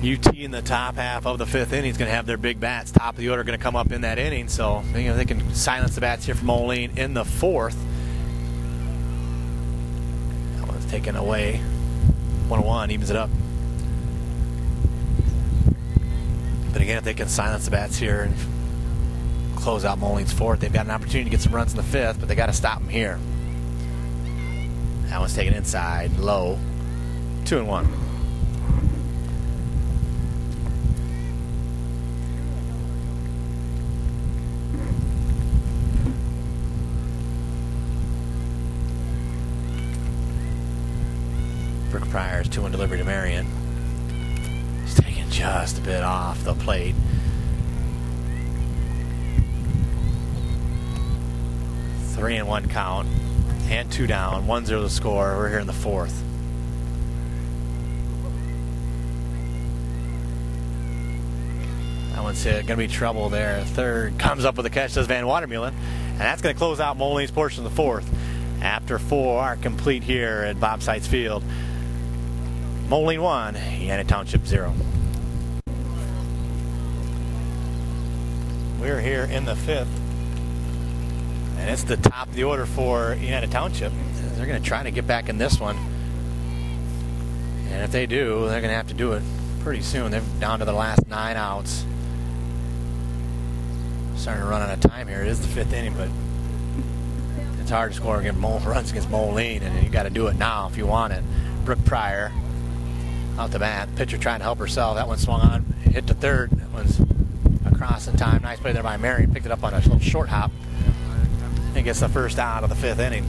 UT in the top half of the fifth inning is going to have their big bats. Top of the order going to come up in that inning, so you know they can silence the bats here from Moline in the fourth. Taken away. 1-1, evens it up. But again, if they can silence the bats here and close out Moline's fourth, they've got an opportunity to get some runs in the fifth, but they got to stop them here. That one's taken inside, low. 2-1. Pryor's 2-1 delivery to Marion. He's taking just a bit off the plate. Three and 1 count, and 2 down, 1-0 the score. We're here in the fourth. That one's hit. Going to be trouble there. Third comes up with a catch, does Van Watermeulen, and that's going to close out Moline's portion of the fourth. After 4 are complete here at Bob Seitz Field. Moline 1, U.T.H.S Township 0. We're here in the fifth, and it's the top of the order for U.T.H.S Township. They're going to try to get back in this one, and if they do, they're going to have to do it pretty soon. They're down to the last 9 outs. Starting to run out of time here. It is the 5th inning, but it's hard to score against runs against Moline, and you got to do it now if you want it. Brooke Pryor out the bat. Pitcher trying to help herself. That one swung on, hit to third. That one's across in time. Nice play there by Marion. Picked it up on a little short hop and gets the first out of the 5th inning.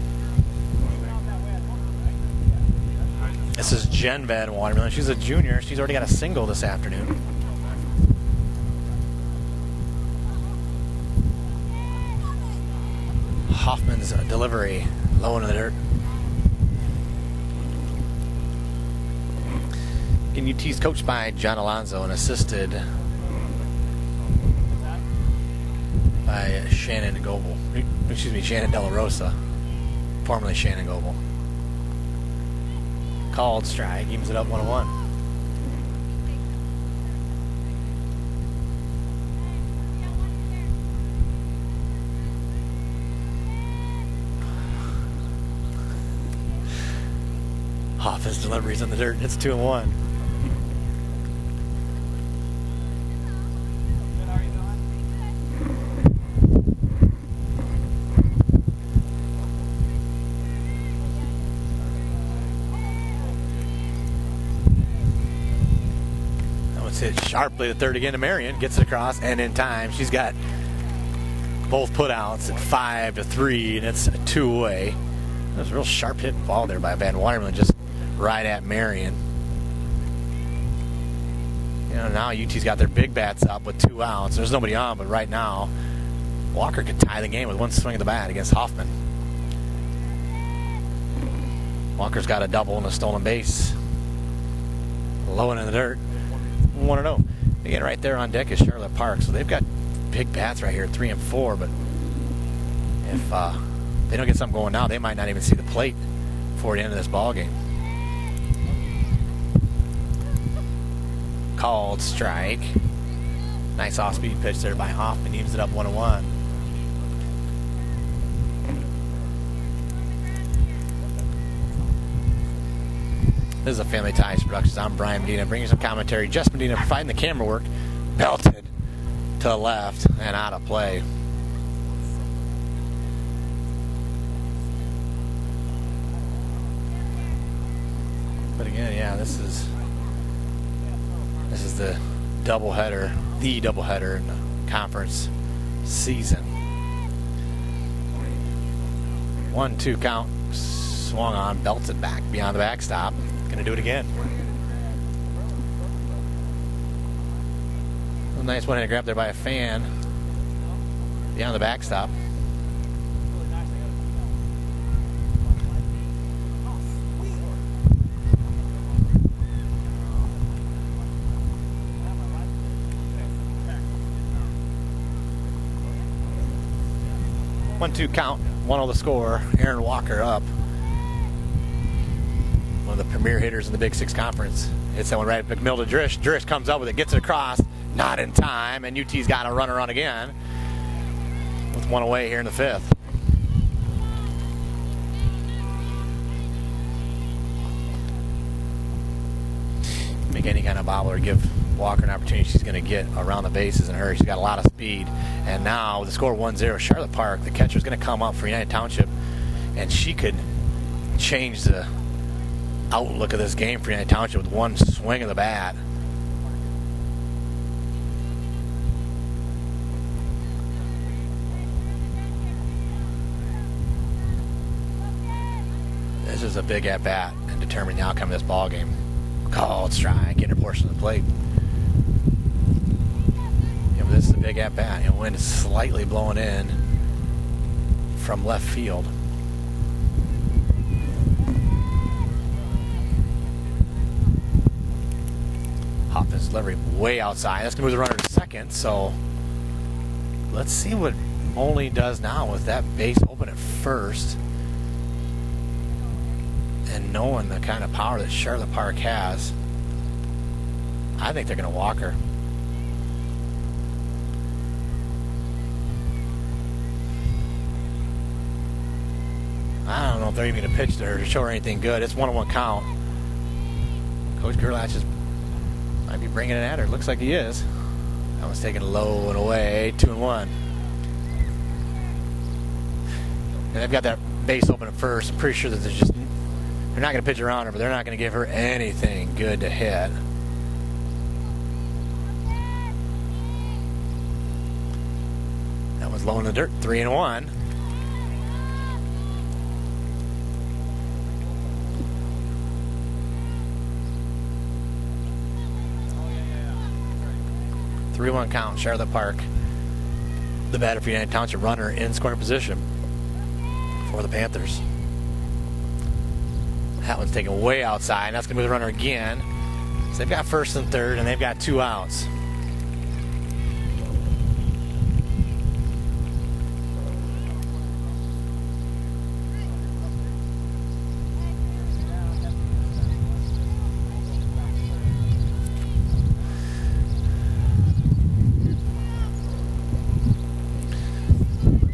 This is Jen Van Watermeulen. She's a junior. She's already got a single this afternoon. Hoffman's delivery low into the dirt. And U.T.'s coached by John Alonzo and assisted by Shannon Goebel. Excuse me, Shannon De La Rosa, formerly Shannon Goebel. Called strike, evens it up 1-1. Hoffman's deliveries in the dirt, and it's 2-1. Hit sharply to third again to Marion, gets it across and in time. She's got both putouts at 5-3, and it's a 2-away. That was a real sharp hit ball there by Van Watermeulen, just right at Marion. You know, now UT's got their big bats up with 2 outs. There's nobody on, but right now Walker could tie the game with 1 swing of the bat against Hoffman. Walker's got a double and a stolen base. Low in the dirt. 1-0. Again, right there on deck is Charlotte Park, so they've got big bats right here, 3 and 4. But if they don't get something going now, they might not even see the plate before the end of this ball game. Called strike. Nice off-speed pitch there by Hoffman. Evens it up 1-1. This is a Family Ties Productions. I'm Brian Medina, bringing some commentary. Jess Medina providing the camera work. Belted to the left and out of play. But again, yeah, this is the doubleheader, in the conference season. 1-2 count, swung on, belted back beyond the backstop. Going to do it again. A nice one-handed grab there by a fan beyond the backstop. One-two count, 1-0 the score. Aaron Walker up. One of the premier hitters in the Big Six Conference. Hits that one right at McMill to Drish. Drish comes up with it, gets it across, not in time, and UT's got a runner on again with 1 away here in the 5th. Make any kind of bobbler, give Walker an opportunity. She's going to get around the bases in her. She's got a lot of speed. And now with the score 1-0, Charlotte Park, the catcher, is going to come up for U.T.H Township, and she could change the outlook of this game for U.T.H Township with 1 swing of the bat. This is a big at-bat and determining the outcome of this ball game. Called strike, inner portion of the plate. Yeah, but this is a big at-bat. You know, wind is slightly blowing in from left field. Hoffman's delivery way outside. That's going to move the runner to second, so let's see what Moline does now with that base open at first. And knowing the kind of power that Charlotte Park has, I think they're going to walk her. I don't know if they're even going to pitch to her to show her anything good. It's 1-1 count. Coach Gerlach is might be bringing it at her. Looks like he is. That one's taken low and away. 2-1. And they've got that base open at first. I'm pretty sure that they're not going to pitch around her, but they're not going to give her anything good to hit. That one's low in the dirt. 3-1. Three-one count. Charlotte Park, the batter for United Township, runner in scoring position for the Panthers. That one's taken way outside. That's going to move the runner again. So they've got first and third, and they've got 2 outs.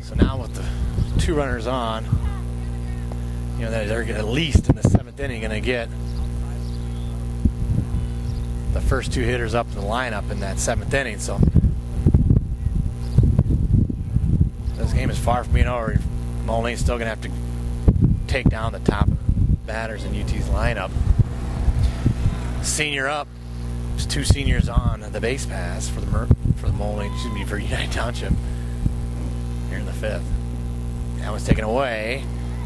So now with the 2 runners on, you know, they're at least in the 7th inning going to get the first 2 hitters up in the lineup in that 7th inning. So this game is far from being over. Moline's still going to have to take down the top batters in UT's lineup. Senior up. There's 2 seniors on the base pass for the Moline, for United Township here in the 5th. That was taken away.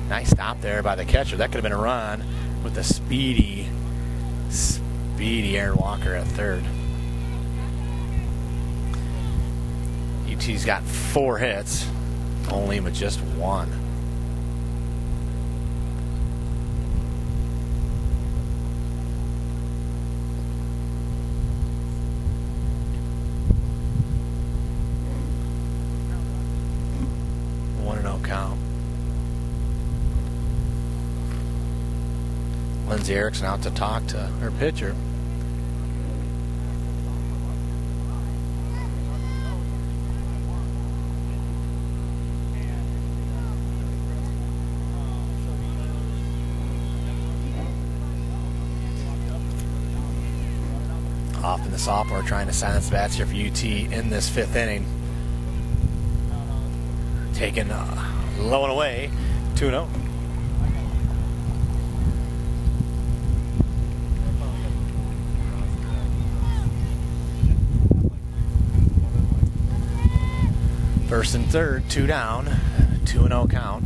Nice stop there by the catcher. That could have been a run with the speedy Aaron Walker at third. UT's got 4 hits, only with just 1. Count. Lindsay Erickson out to talk to her pitcher. Often the sophomore trying to silence the bats here for UT in this 5th inning. Taken low and away, 2-0. First and third, 2 down, 2-0 count.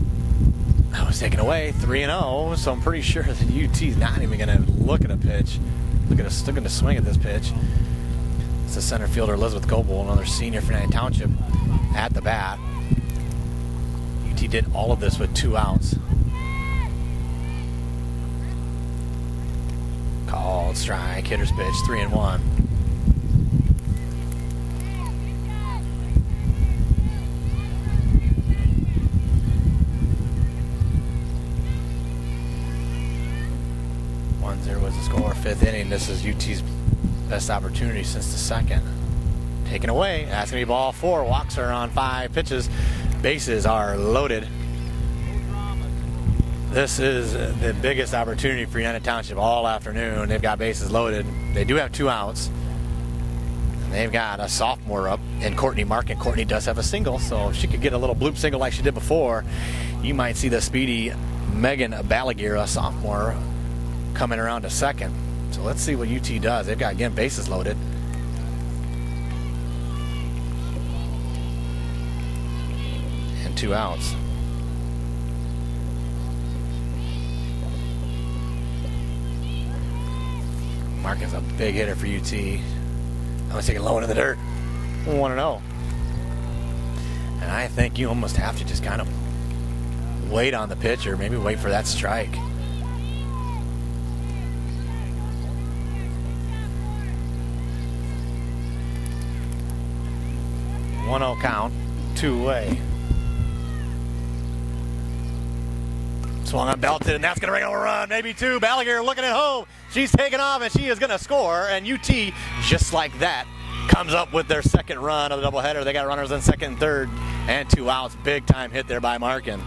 That was taken away, 3-0. So I'm pretty sure that UT's not even going to look at a pitch. Still going to swing at this pitch. It's the center fielder Elizabeth Goebel, another senior for United Township, at the bat. UT did all of this with 2 outs. Called strike, hitter's pitch, 3-1. Was the score, 5th inning. This is UT's best opportunity since the 2nd. Taken away. That's going to be ball 4. Walks are on 5 pitches. Bases are loaded. This is the biggest opportunity for United Township all afternoon. They've got bases loaded. They do have 2 outs. And they've got a sophomore up in Courtney Markin. Courtney does have a single, so if she could get a little bloop single like she did before, you might see the speedy Megan Balaguer, a sophomore, coming around to second. So let's see what UT does. They've got, again, bases loaded. And 2 outs. Markin's a big hitter for UT. I'm going to take it low into the dirt. 1-0. And I think you almost have to just kind of wait on the pitcher, maybe wait for that strike. 1-0 count, two-way. Swung on, belted, and that's going to bring home a run, maybe two. Balaguer looking at home. She's taking off, and she is going to score. And UT, just like that, comes up with their second run of the doubleheader. They got runners in second and third, and 2 outs. Big time hit there by Markin.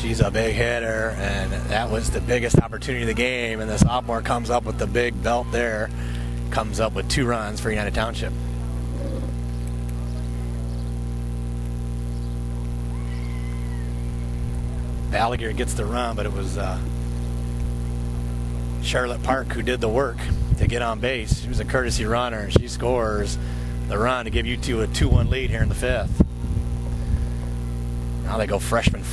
She's a big hitter, and that was the biggest opportunity of the game, and the sophomore comes up with the big belt there, comes up with 2 runs for United Township. Balaguer gets the run, but it was Charlotte Park who did the work to get on base. She was a courtesy runner, and she scores the run to give UT a 2-1 lead here in the 5th. Now they go freshman.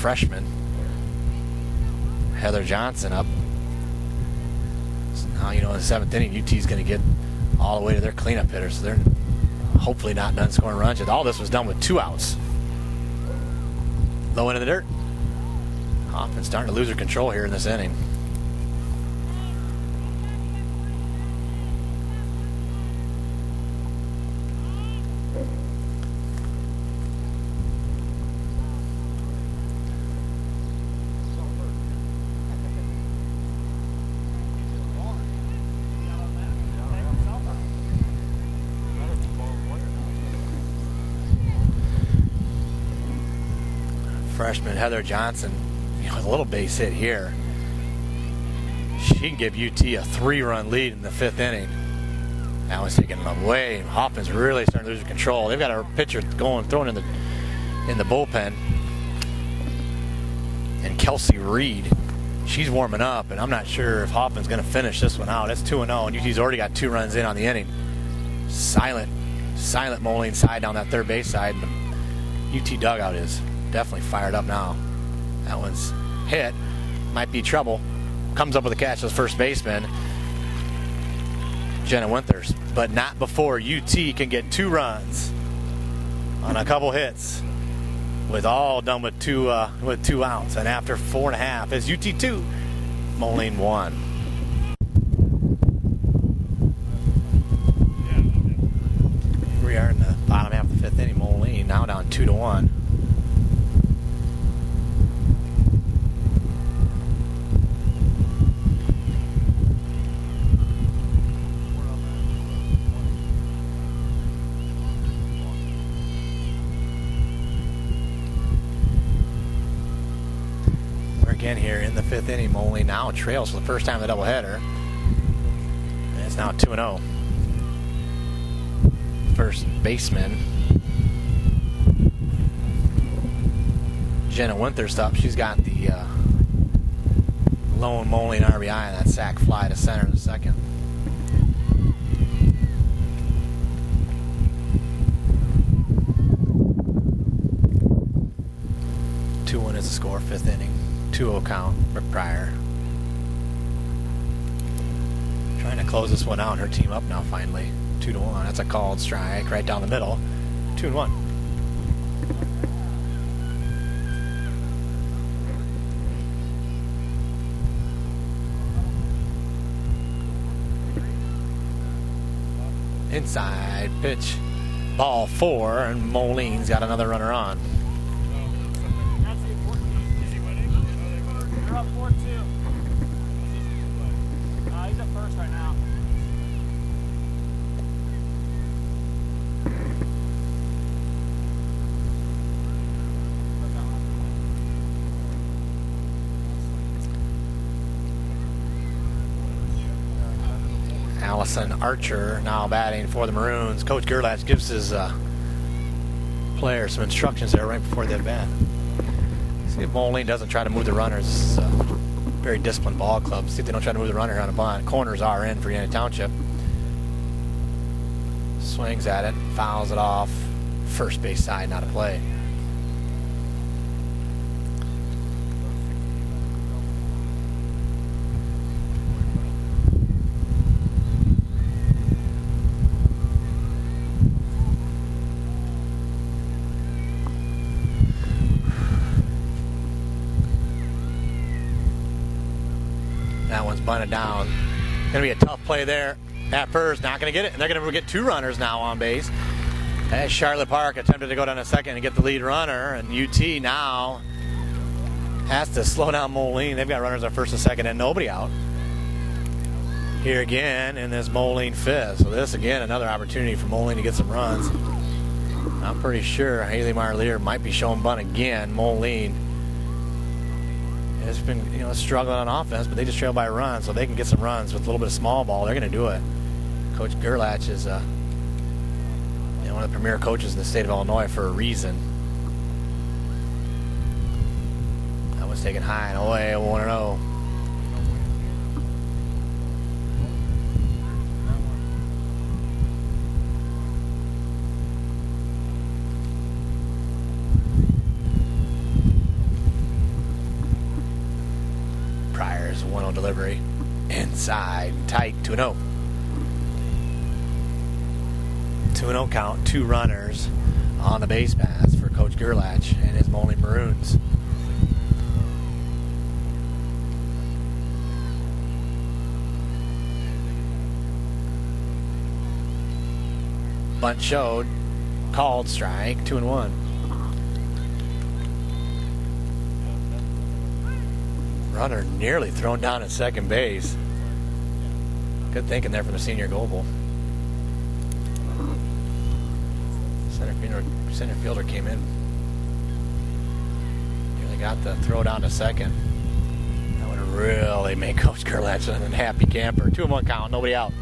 Heather Johnson up. So now, you know, in the 7th inning, UT's going to get all the way to their cleanup hitter, so they're hopefully not done scoring runs. All this was done with 2 outs. Low into the dirt. Hoffman's starting to lose her control here in this inning. Freshman Heather Johnson, you know, with a little base hit here, she can give UT a 3-run lead in the 5th inning. That one's taking them away. Hoffman's really starting to lose control. They've got a pitcher throwing in the bullpen, and Kelsey Reed, she's warming up, and I'm not sure if Hoffman's going to finish this one out. It's 2-0, and UT's already got 2 runs in on the inning. Silent Moline side down that third base side. The UT dugout is definitely fired up now. That one's hit. Might be trouble. Comes up with a catch as first baseman, Jenna Winters, but not before UT can get 2 runs on a couple hits, with all done with 2 outs. And after 4.5, it's UT 2, Moline 1. We are in the bottom half of the 5th inning. Moline now down 2-1. Again here in the 5th inning, Moline now trails for the first time in the doubleheader. And it's now 2-0. First baseman Jenna Winters up. She's got the lone Moline RBI and that sac fly to center in the 2nd. Is the score, 5th inning. 2-0 count, Rick Pryor. Trying to close this one out. Her team up now finally. 2-1. That's a called strike right down the middle. 2-1. Inside pitch. Ball 4, and Moline's got another runner on. They're up 4-2. He's at first right now. Allison Archer now batting for the Maroons. Coach Gerlach gives his players some instructions there right before the at bat. See if Moline doesn't try to move the runners. Very disciplined ball club. See if they don't try to move the runner on a bunt. Corners are in for United Township. Swings at it, fouls it off. First base side, not a play. That one's bunted down. Gonna be a tough play there. At first, not gonna get it, and they're gonna get 2 runners now on base. As Charlotte Park attempted to go down a second and get the lead runner, and UT now has to slow down Moline. They've got runners on first and second and nobody out. Here again in this Moline 5th. So this again another opportunity for Moline to get some runs. I'm pretty sure Haley Marlier might be showing bunt again. Moline has been, struggling on offense, but they just trail by a run, so they can get some runs with a little bit of small ball. They're going to do it. Coach Gerlach is one of the premier coaches in the state of Illinois for a reason. That was taken high and away, 1-0. Pryor's 1-0 delivery. Inside, tight, 2-0. 2-0 count, 2 runners on the base paths for Coach Gerlach and his Moline Maroons. Bunt showed, called strike, 2-1. Runner nearly thrown down at second base. Good thinking there from the senior Goebel. Center fielder came in. Nearly got the throw down to second. That would really make Coach Gerlach an unhappy camper. 2-1 count, nobody out.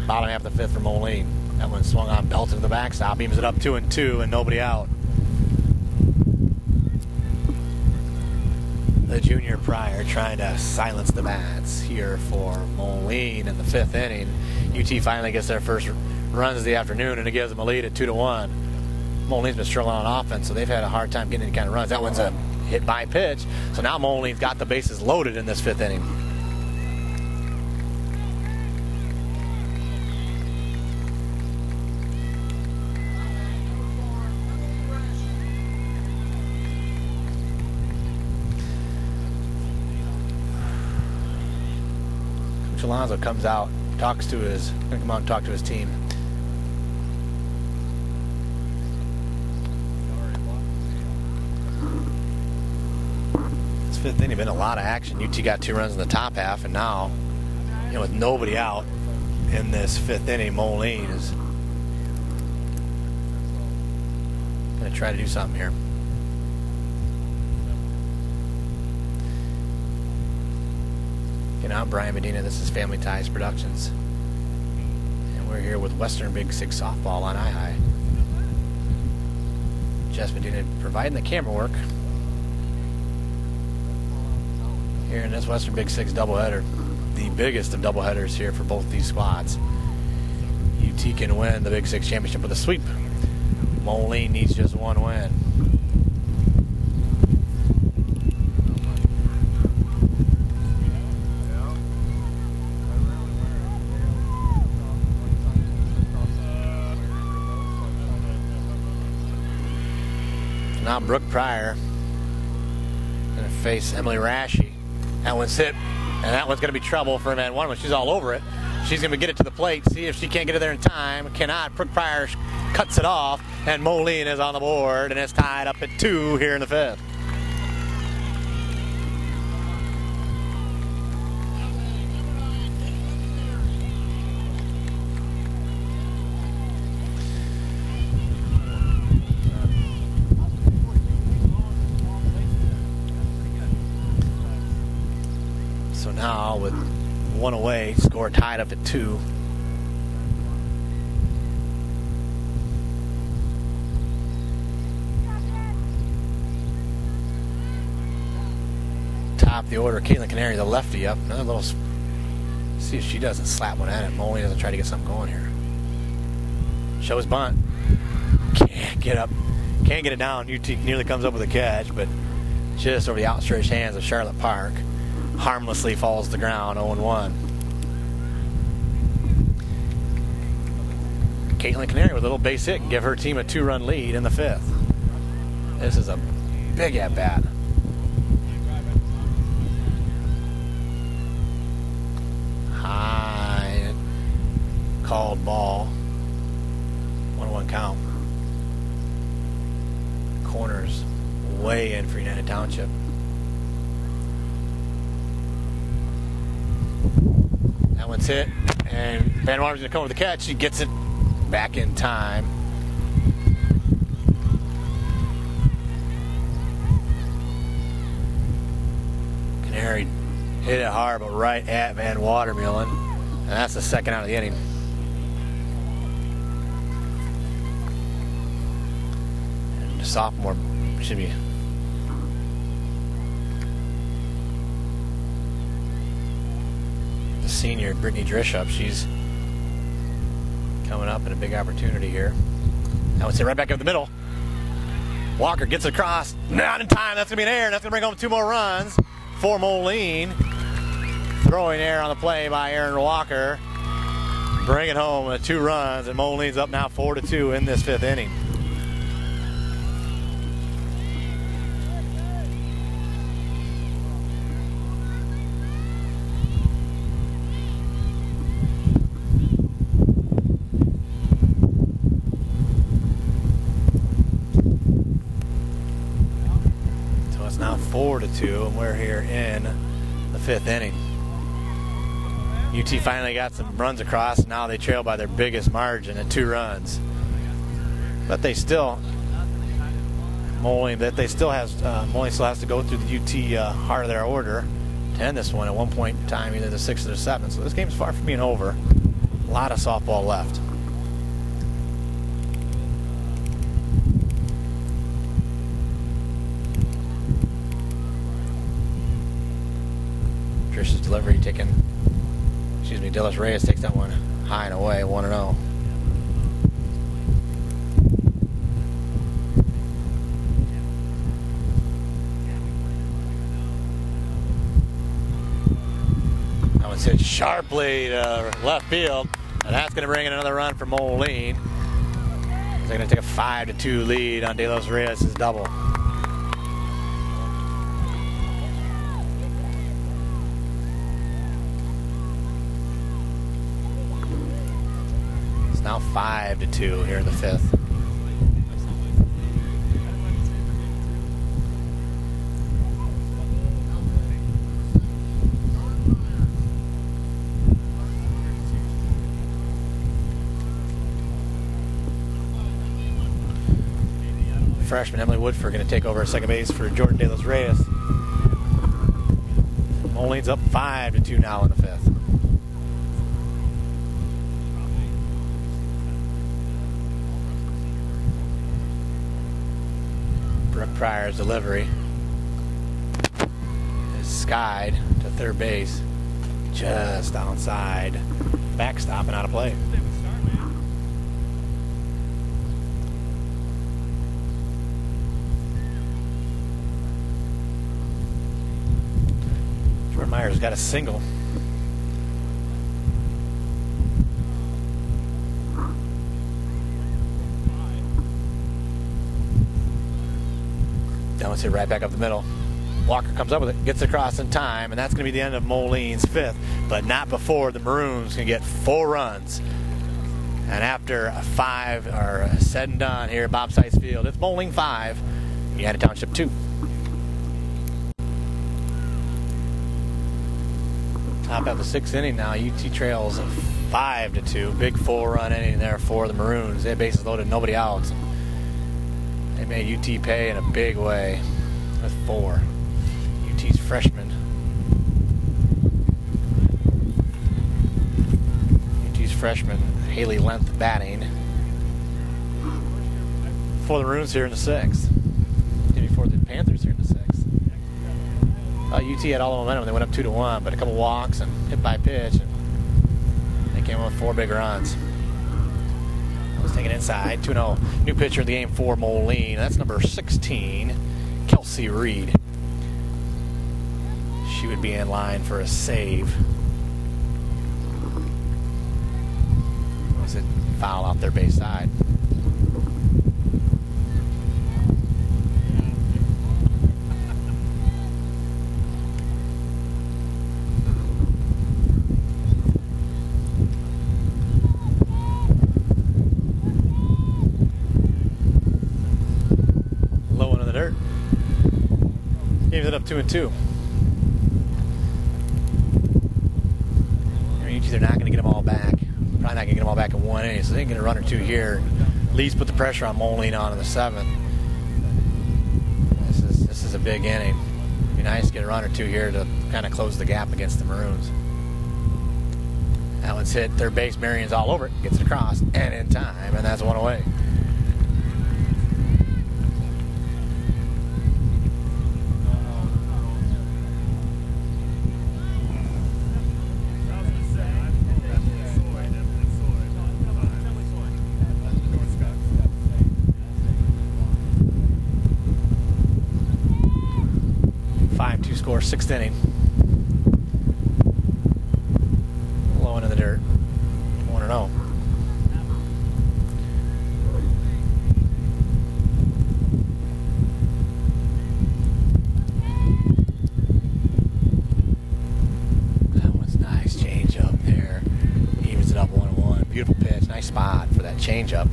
Bottom half of the 5th for Moline. That one swung on, belted to the backstop, beams it up 2-2, and nobody out. The junior Pryor trying to silence the bats here for Moline in the 5th inning. UT finally gets their first runs of the afternoon, and it gives them a lead at 2-1. Moline's been struggling on offense, so they've had a hard time getting any kind of runs. That one's a hit by pitch, so now Moline's got the bases loaded in this 5th inning. Coach Alonso comes out, gonna come out and talk to his team. This 5th inning been a lot of action. UT got 2 runs in the top half, and now, with nobody out in this 5th inning, Moline is gonna try to do something here. I'm Brian Medina. This is Family Ties Productions, and we're here with Western Big 6 softball on iHigh. Jess Medina providing the camera work here in this Western Big 6 doubleheader, the biggest of doubleheaders here for both these squads. UT can win the Big 6 championship with a sweep. Moline needs just 1 win. Now Brooke Pryor going to face Emily Rashi. That one's hit, and that one's going to be trouble for man 1 when she's all over it. She's going to get it to the plate, see if she can't get it there in time. Cannot. Brooke Pryor cuts it off, and Moline is on the board, and it's tied up at 2 here in the 5th. So now with 1 away, score tied up at 2. top of the order, Caitlin Canary, the lefty, up. Another little. See if she doesn't slap one at it. Moline doesn't try to get something going here. Shows bunt. Can't get up. Can't get it down. UT nearly comes up with a catch, but just over the outstretched hands of Charlotte Park. Harmlessly falls to the ground, 0-1. Caitlin Canary with a little base hit can give her team a 2-run lead in the 5th. This is a big at-bat. High called ball. 1-1 count. Corners way in for United Township. That one's hit, and Van Water's going to come with the catch. She gets it back in time. Canary hit it hard, but right at Van Watermeulen, and that's the second out of the inning. And the sophomore should be the senior, Brittany Drishup. She's coming up in a big opportunity here. That would sit right back up the middle. Walker gets it across. Not in time. That's going to be an error. That's going to bring home 2 more runs for Moline. Throwing error on the play by Aaron Walker. Bringing home 2 runs, and Moline's up now 4-2 in this 5th inning. Now 4-2, and we're here in the 5th inning. UT finally got some runs across. Now they trail by their biggest margin at 2 runs. But they still, Moline still has to go through the UT heart of their order to end this one at one point in time, either the 6th or the 7th. So this game's far from being over. A lot of softball left. Trish's delivery Dillis Reyes takes that one high and away, 1-0. That one's hit sharply to left field, and that's going to bring in another run for Moline. They're going to take a 5-2 lead on Dillis Reyes' double. Now 5-2 here in the 5th. Freshman Emily Woodford going to take over at second base for Jordan Dillis Reyes. Moline's up 5-2 now in the 5th. Pryor's delivery is skied to third base, just outside, backstop and out of play. Jordan Myers got a single. That one's hit right back up the middle. Walker comes up with it, gets across in time, and that's going to be the end of Moline's 5th, but not before the Maroons can get 4 runs. And after 5 are said and done here at Bob Seitz Field, it's Moline 5, United Township 2. Top of the 6th inning now. UT trails 5-2. Big 4-run inning there for the Maroons. They had bases loaded, nobody out. They made UT pay in a big way with 4. UT's freshman. UT's freshman, Haley Length batting. For the Maroons here in the 6th. Maybe for the Panthers here in the 6th. UT had all the momentum. They went up 2-1, but a couple walks and hit by pitch, and they came up with 4 big runs. Let's take it inside. 2-0. New pitcher of the game for Moline. That's number 16, Kelsey Reed. She would be in line for a save. Was it foul out their base side? Low into the dirt. Games it up 2-2. They're not going to get them all back. Probably not going to get them all back in 1 inning, so they can get a run or 2 here. At least put the pressure on Moline on in the 7th. This is a big inning. It'd be nice to get a run or 2 here to kind of close the gap against the Maroons. That one's hit third base. Marion's all over it. Gets it across and in time, and that's 1 away. Score, 6th inning. Low into the dirt. 1-0. That one's nice. Change up there. Evens it up 1-1. Beautiful pitch. Nice spot for that change up.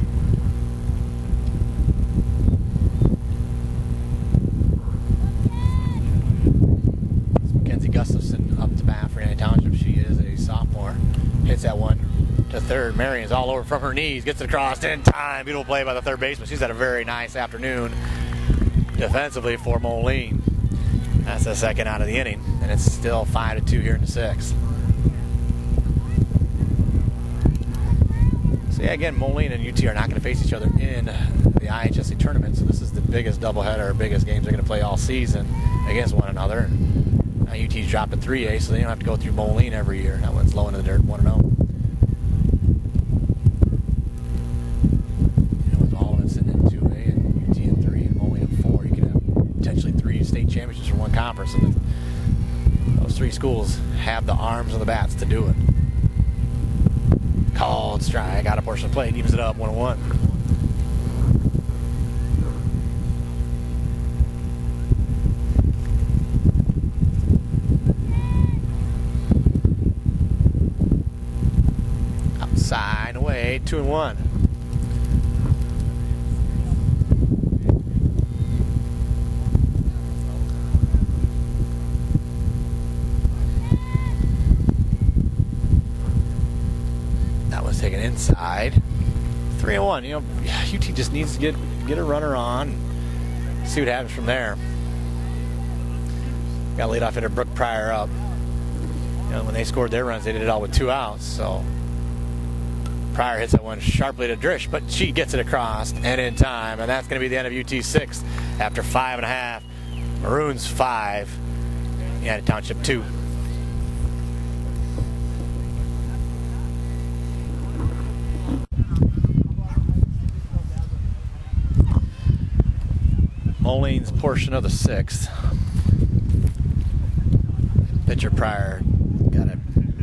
Up to bat for U.T.H.S. Township. She is a sophomore. Hits that one to third. Marion's all over from her knees. Gets it across in time. Beautiful play by the third baseman. She's had a very nice afternoon defensively for Moline. That's the 2nd out of the inning, and it's still 5-2 here in the 6th. So yeah, again, Moline and UT are not going to face each other in the IHSA tournament. So this is the biggest doubleheader, biggest games they're going to play all season against one another. UT's dropped to 3A, so they don't have to go through Moline every year. That one's low into the dirt, 1-0. With all of it sitting in 2A and UT in 3 and Moline in 4, you can have potentially 3 state championships from one conference. And those 3 schools have the arms and the bats to do it. Called strike, out of portion of plate, evens it up 1-1. Side away, 2-1. That was taken inside. 3-1. You know, UT just needs to get a runner on. See what happens from there. Got leadoff hitter Brooke Pryor up. You know, when they scored their runs, they did it all with 2 outs. So Pryor hits that one sharply to Drish, but she gets it across and in time, and that's going to be the end of UT 6 after 5.5. Maroons 5, U.T.H.S. Township 2. Moline's portion of the 6th. Pitcher Pryor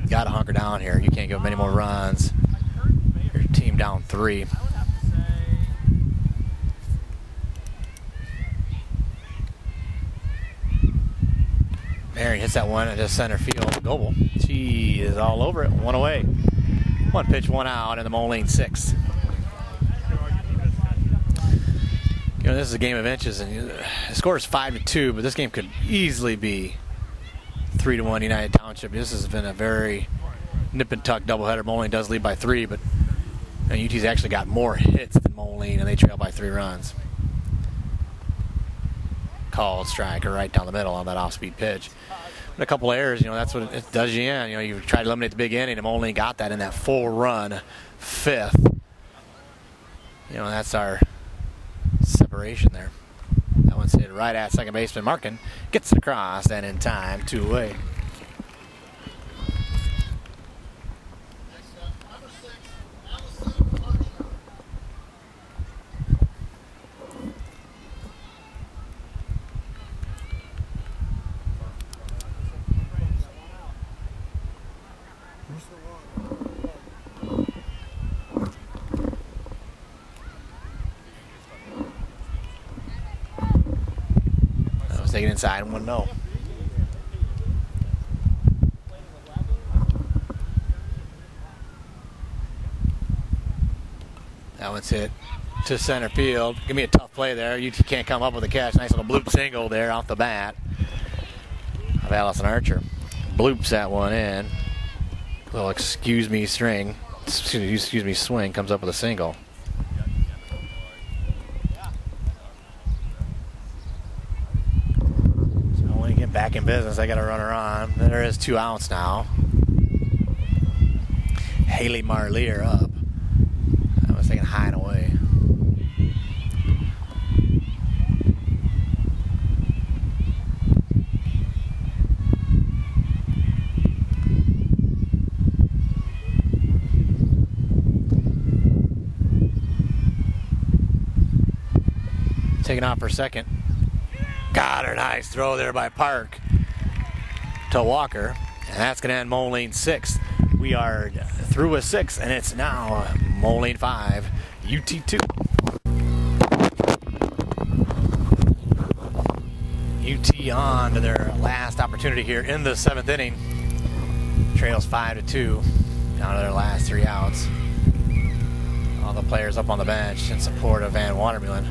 gotta hunker down here. You can't give them any more runs. Your team down 3. Mary hits that one at the center field. Goebel. She is all over it. 1 away. 1 pitch, 1 out in the Moline 6th. You know, this is a game of inches, and the score is 5-2, but this game could easily be 3-1 United Township. This has been a very nip and tuck doubleheader. Moline does lead by 3, but UT's actually got more hits than Moline, and they trail by 3 runs. Called striker right down the middle on that off-speed pitch. But a couple errors, you know, that's what it does you in. You know, you try to eliminate the big inning, and Moline got that in that 4-run 5th. You know, that's our separation there. That one's hit right at second baseman Markin. Gets it across and in time, 2 away. Take it inside and 1-0. That one's hit to center field. Give me a tough play there. UT can't come up with a catch. Nice little bloop single there off the bat of Allison Archer. Bloops that one in. Little excuse me swing. Comes up with a single. Back in business. I got a runner on. There is 2 outs now. Haley Marlier up. I was thinking high and away. Taking off for second. Got her. Nice throw there by Park to Walker. And that's going to end Moline 6th. We are through with 6, and it's now Moline 5, UT 2. UT on to their last opportunity here in the 7th inning. Trails 5-2. Down to their last 3 outs. All the players up on the bench in support of Van Watermeulen.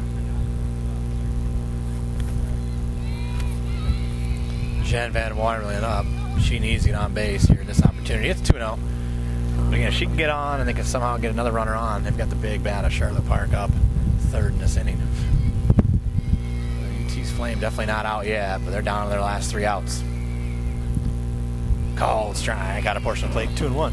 Jen Van Watermeulen up. She needs to get on base here in this opportunity. It's 2-0. But again, she can get on and they can somehow get another runner on. They've got the big bat of Charlotte Park up 3rd in this inning. UT's Flame definitely not out yet, but they're down to their last 3 outs. Called strike out of portion of plate, 2-1.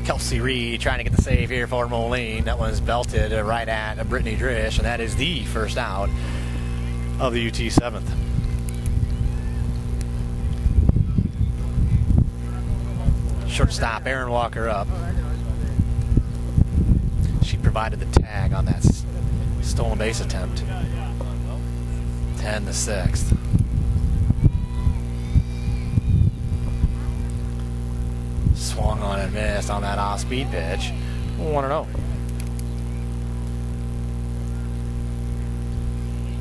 Kelsey Reed trying to get the save here for Moline. That one's belted right at Brittany Drish, and that is the first out of the UT 7th. Shortstop Aaron Walker up. She provided the tag on that stolen base attempt. 10-6. Swung on and missed on that off-speed pitch. 1-0.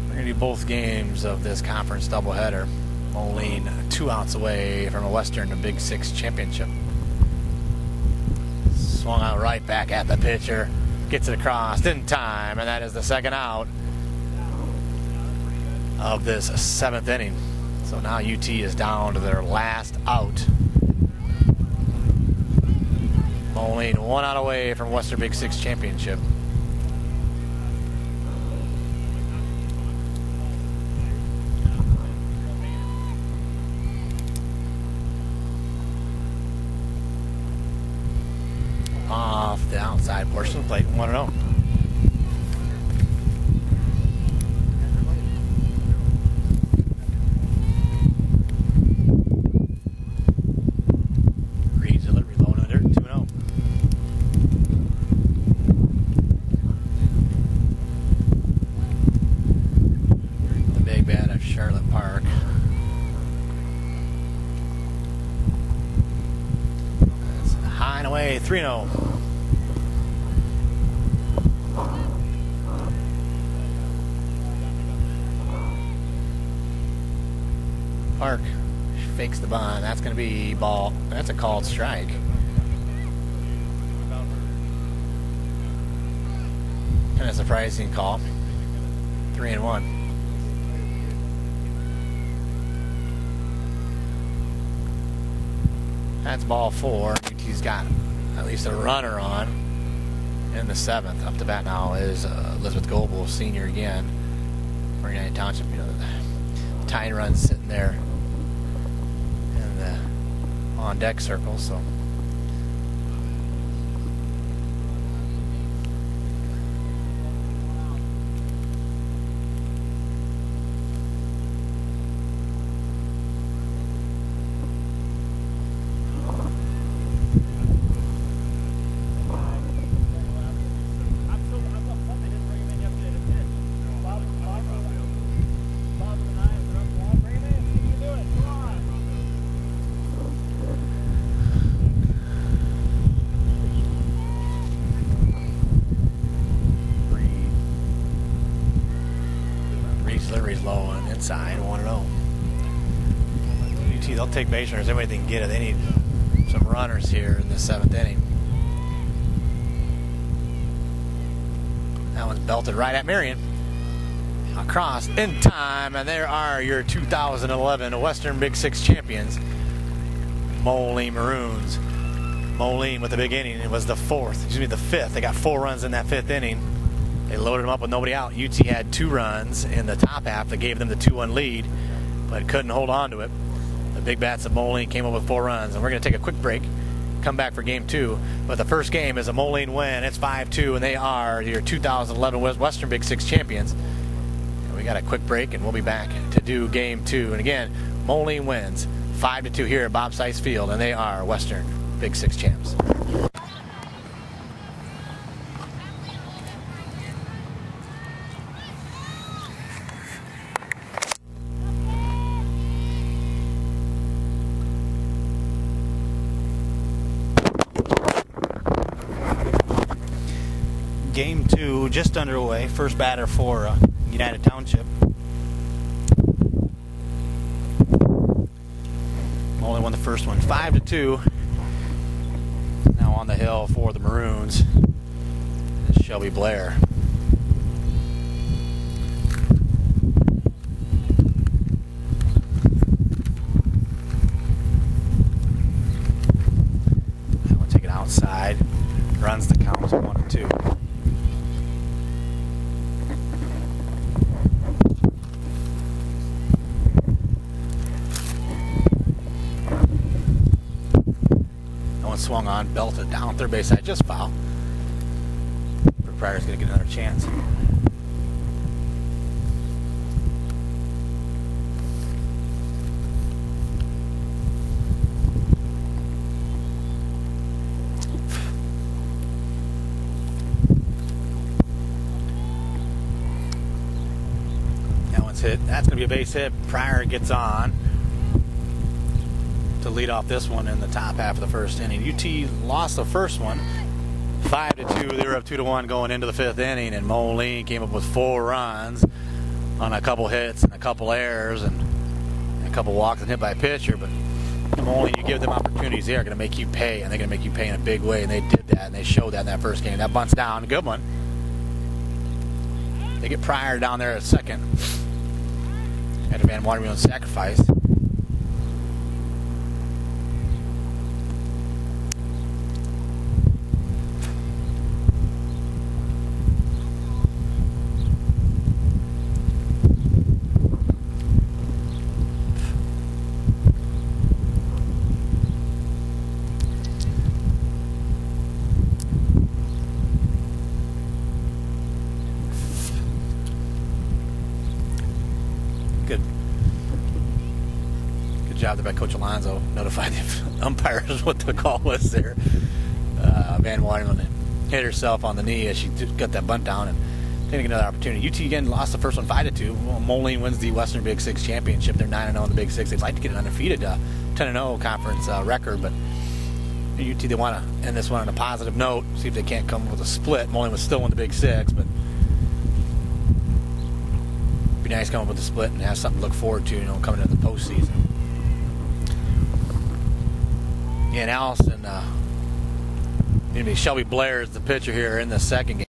We're going to do both games of this conference doubleheader. Moline 2 outs away from a Western Big Six championship. Swung out right back at the pitcher. Gets it across in time, and that is the 2nd out of this 7th inning. So now UT is down to their last out. Moline 1 out away from Western Big Six championship. Off the outside portion of the plate, 1-0. High and away, 3-0. Park fakes the bunt. That's going to be ball. That's a called strike. Kind of surprising call. 3-1. That's ball 4. UT's got at least a runner on in the 7th. Up to bat now is Elizabeth Goebel, senior again. Moline Township, you know, the tying run sitting there on deck circle. So. Delivery's low on inside, 1-0. UT, they'll take base runners any way they can get it. They need some runners here in the 7th inning. That one's belted right at Marion. Across in time, and there are your 2011 Western Big Six champions, Moline Maroons. Moline with the big inning. It was the 5th. They got 4 runs in that 5th inning. They loaded them up with nobody out. UT had 2 runs in the top half that gave them the 2-1 lead, but couldn't hold on to it. The big bats of Moline came up with 4 runs, and we're going to take a quick break, come back for game 2. But the first game is a Moline win. It's 5-2, and they are your 2011 Western Big Six champions. And we got a quick break, and we'll be back to do game 2. And again, Moline wins 5-2 here at Bob Seitz Field, and they are Western Big Six champs. Game 2 just underway. First batter for United Township. Moline won the first one 5-2. Now on the hill for the Maroons is Shelby Blair. That one take it outside. Runs the count 1-2. Swung on, belted down third base side, just foul. Pryor's going to get another chance. That one's hit. That's going to be a base hit. Pryor gets on to lead off this one in the top half of the first inning. UT lost the first one 5-2. They were up 2-1 going into the 5th inning, and Moline came up with 4 runs on a couple hits and a couple errors and a couple walks and hit by a pitcher. But Moline, you give them opportunities, they are going to make you pay, and they're going to make you pay in a big way, and they did that, and they showed that in that first game. That bunt's down, good one. They get Pryor down there at second. Had a Van Watermelon sacrifice. Good job there by Coach Alonzo. Notified the umpires what the call was there. Van Watermelon hit herself on the knee as she got that bunt down and didn't get another opportunity. UT again lost the first one 5-2. Well, Moline wins the Western Big Six championship. They're 9-0 in the Big Six. They'd like to get an undefeated 10-0 conference record, but UT, they want to end this one on a positive note, see if they can't come up with a split. Moline was still in the Big Six, but it'd be nice to come up with a split and have something to look forward to, coming into the postseason. Yeah, and Allison, Shelby Blair is the pitcher here in the second game.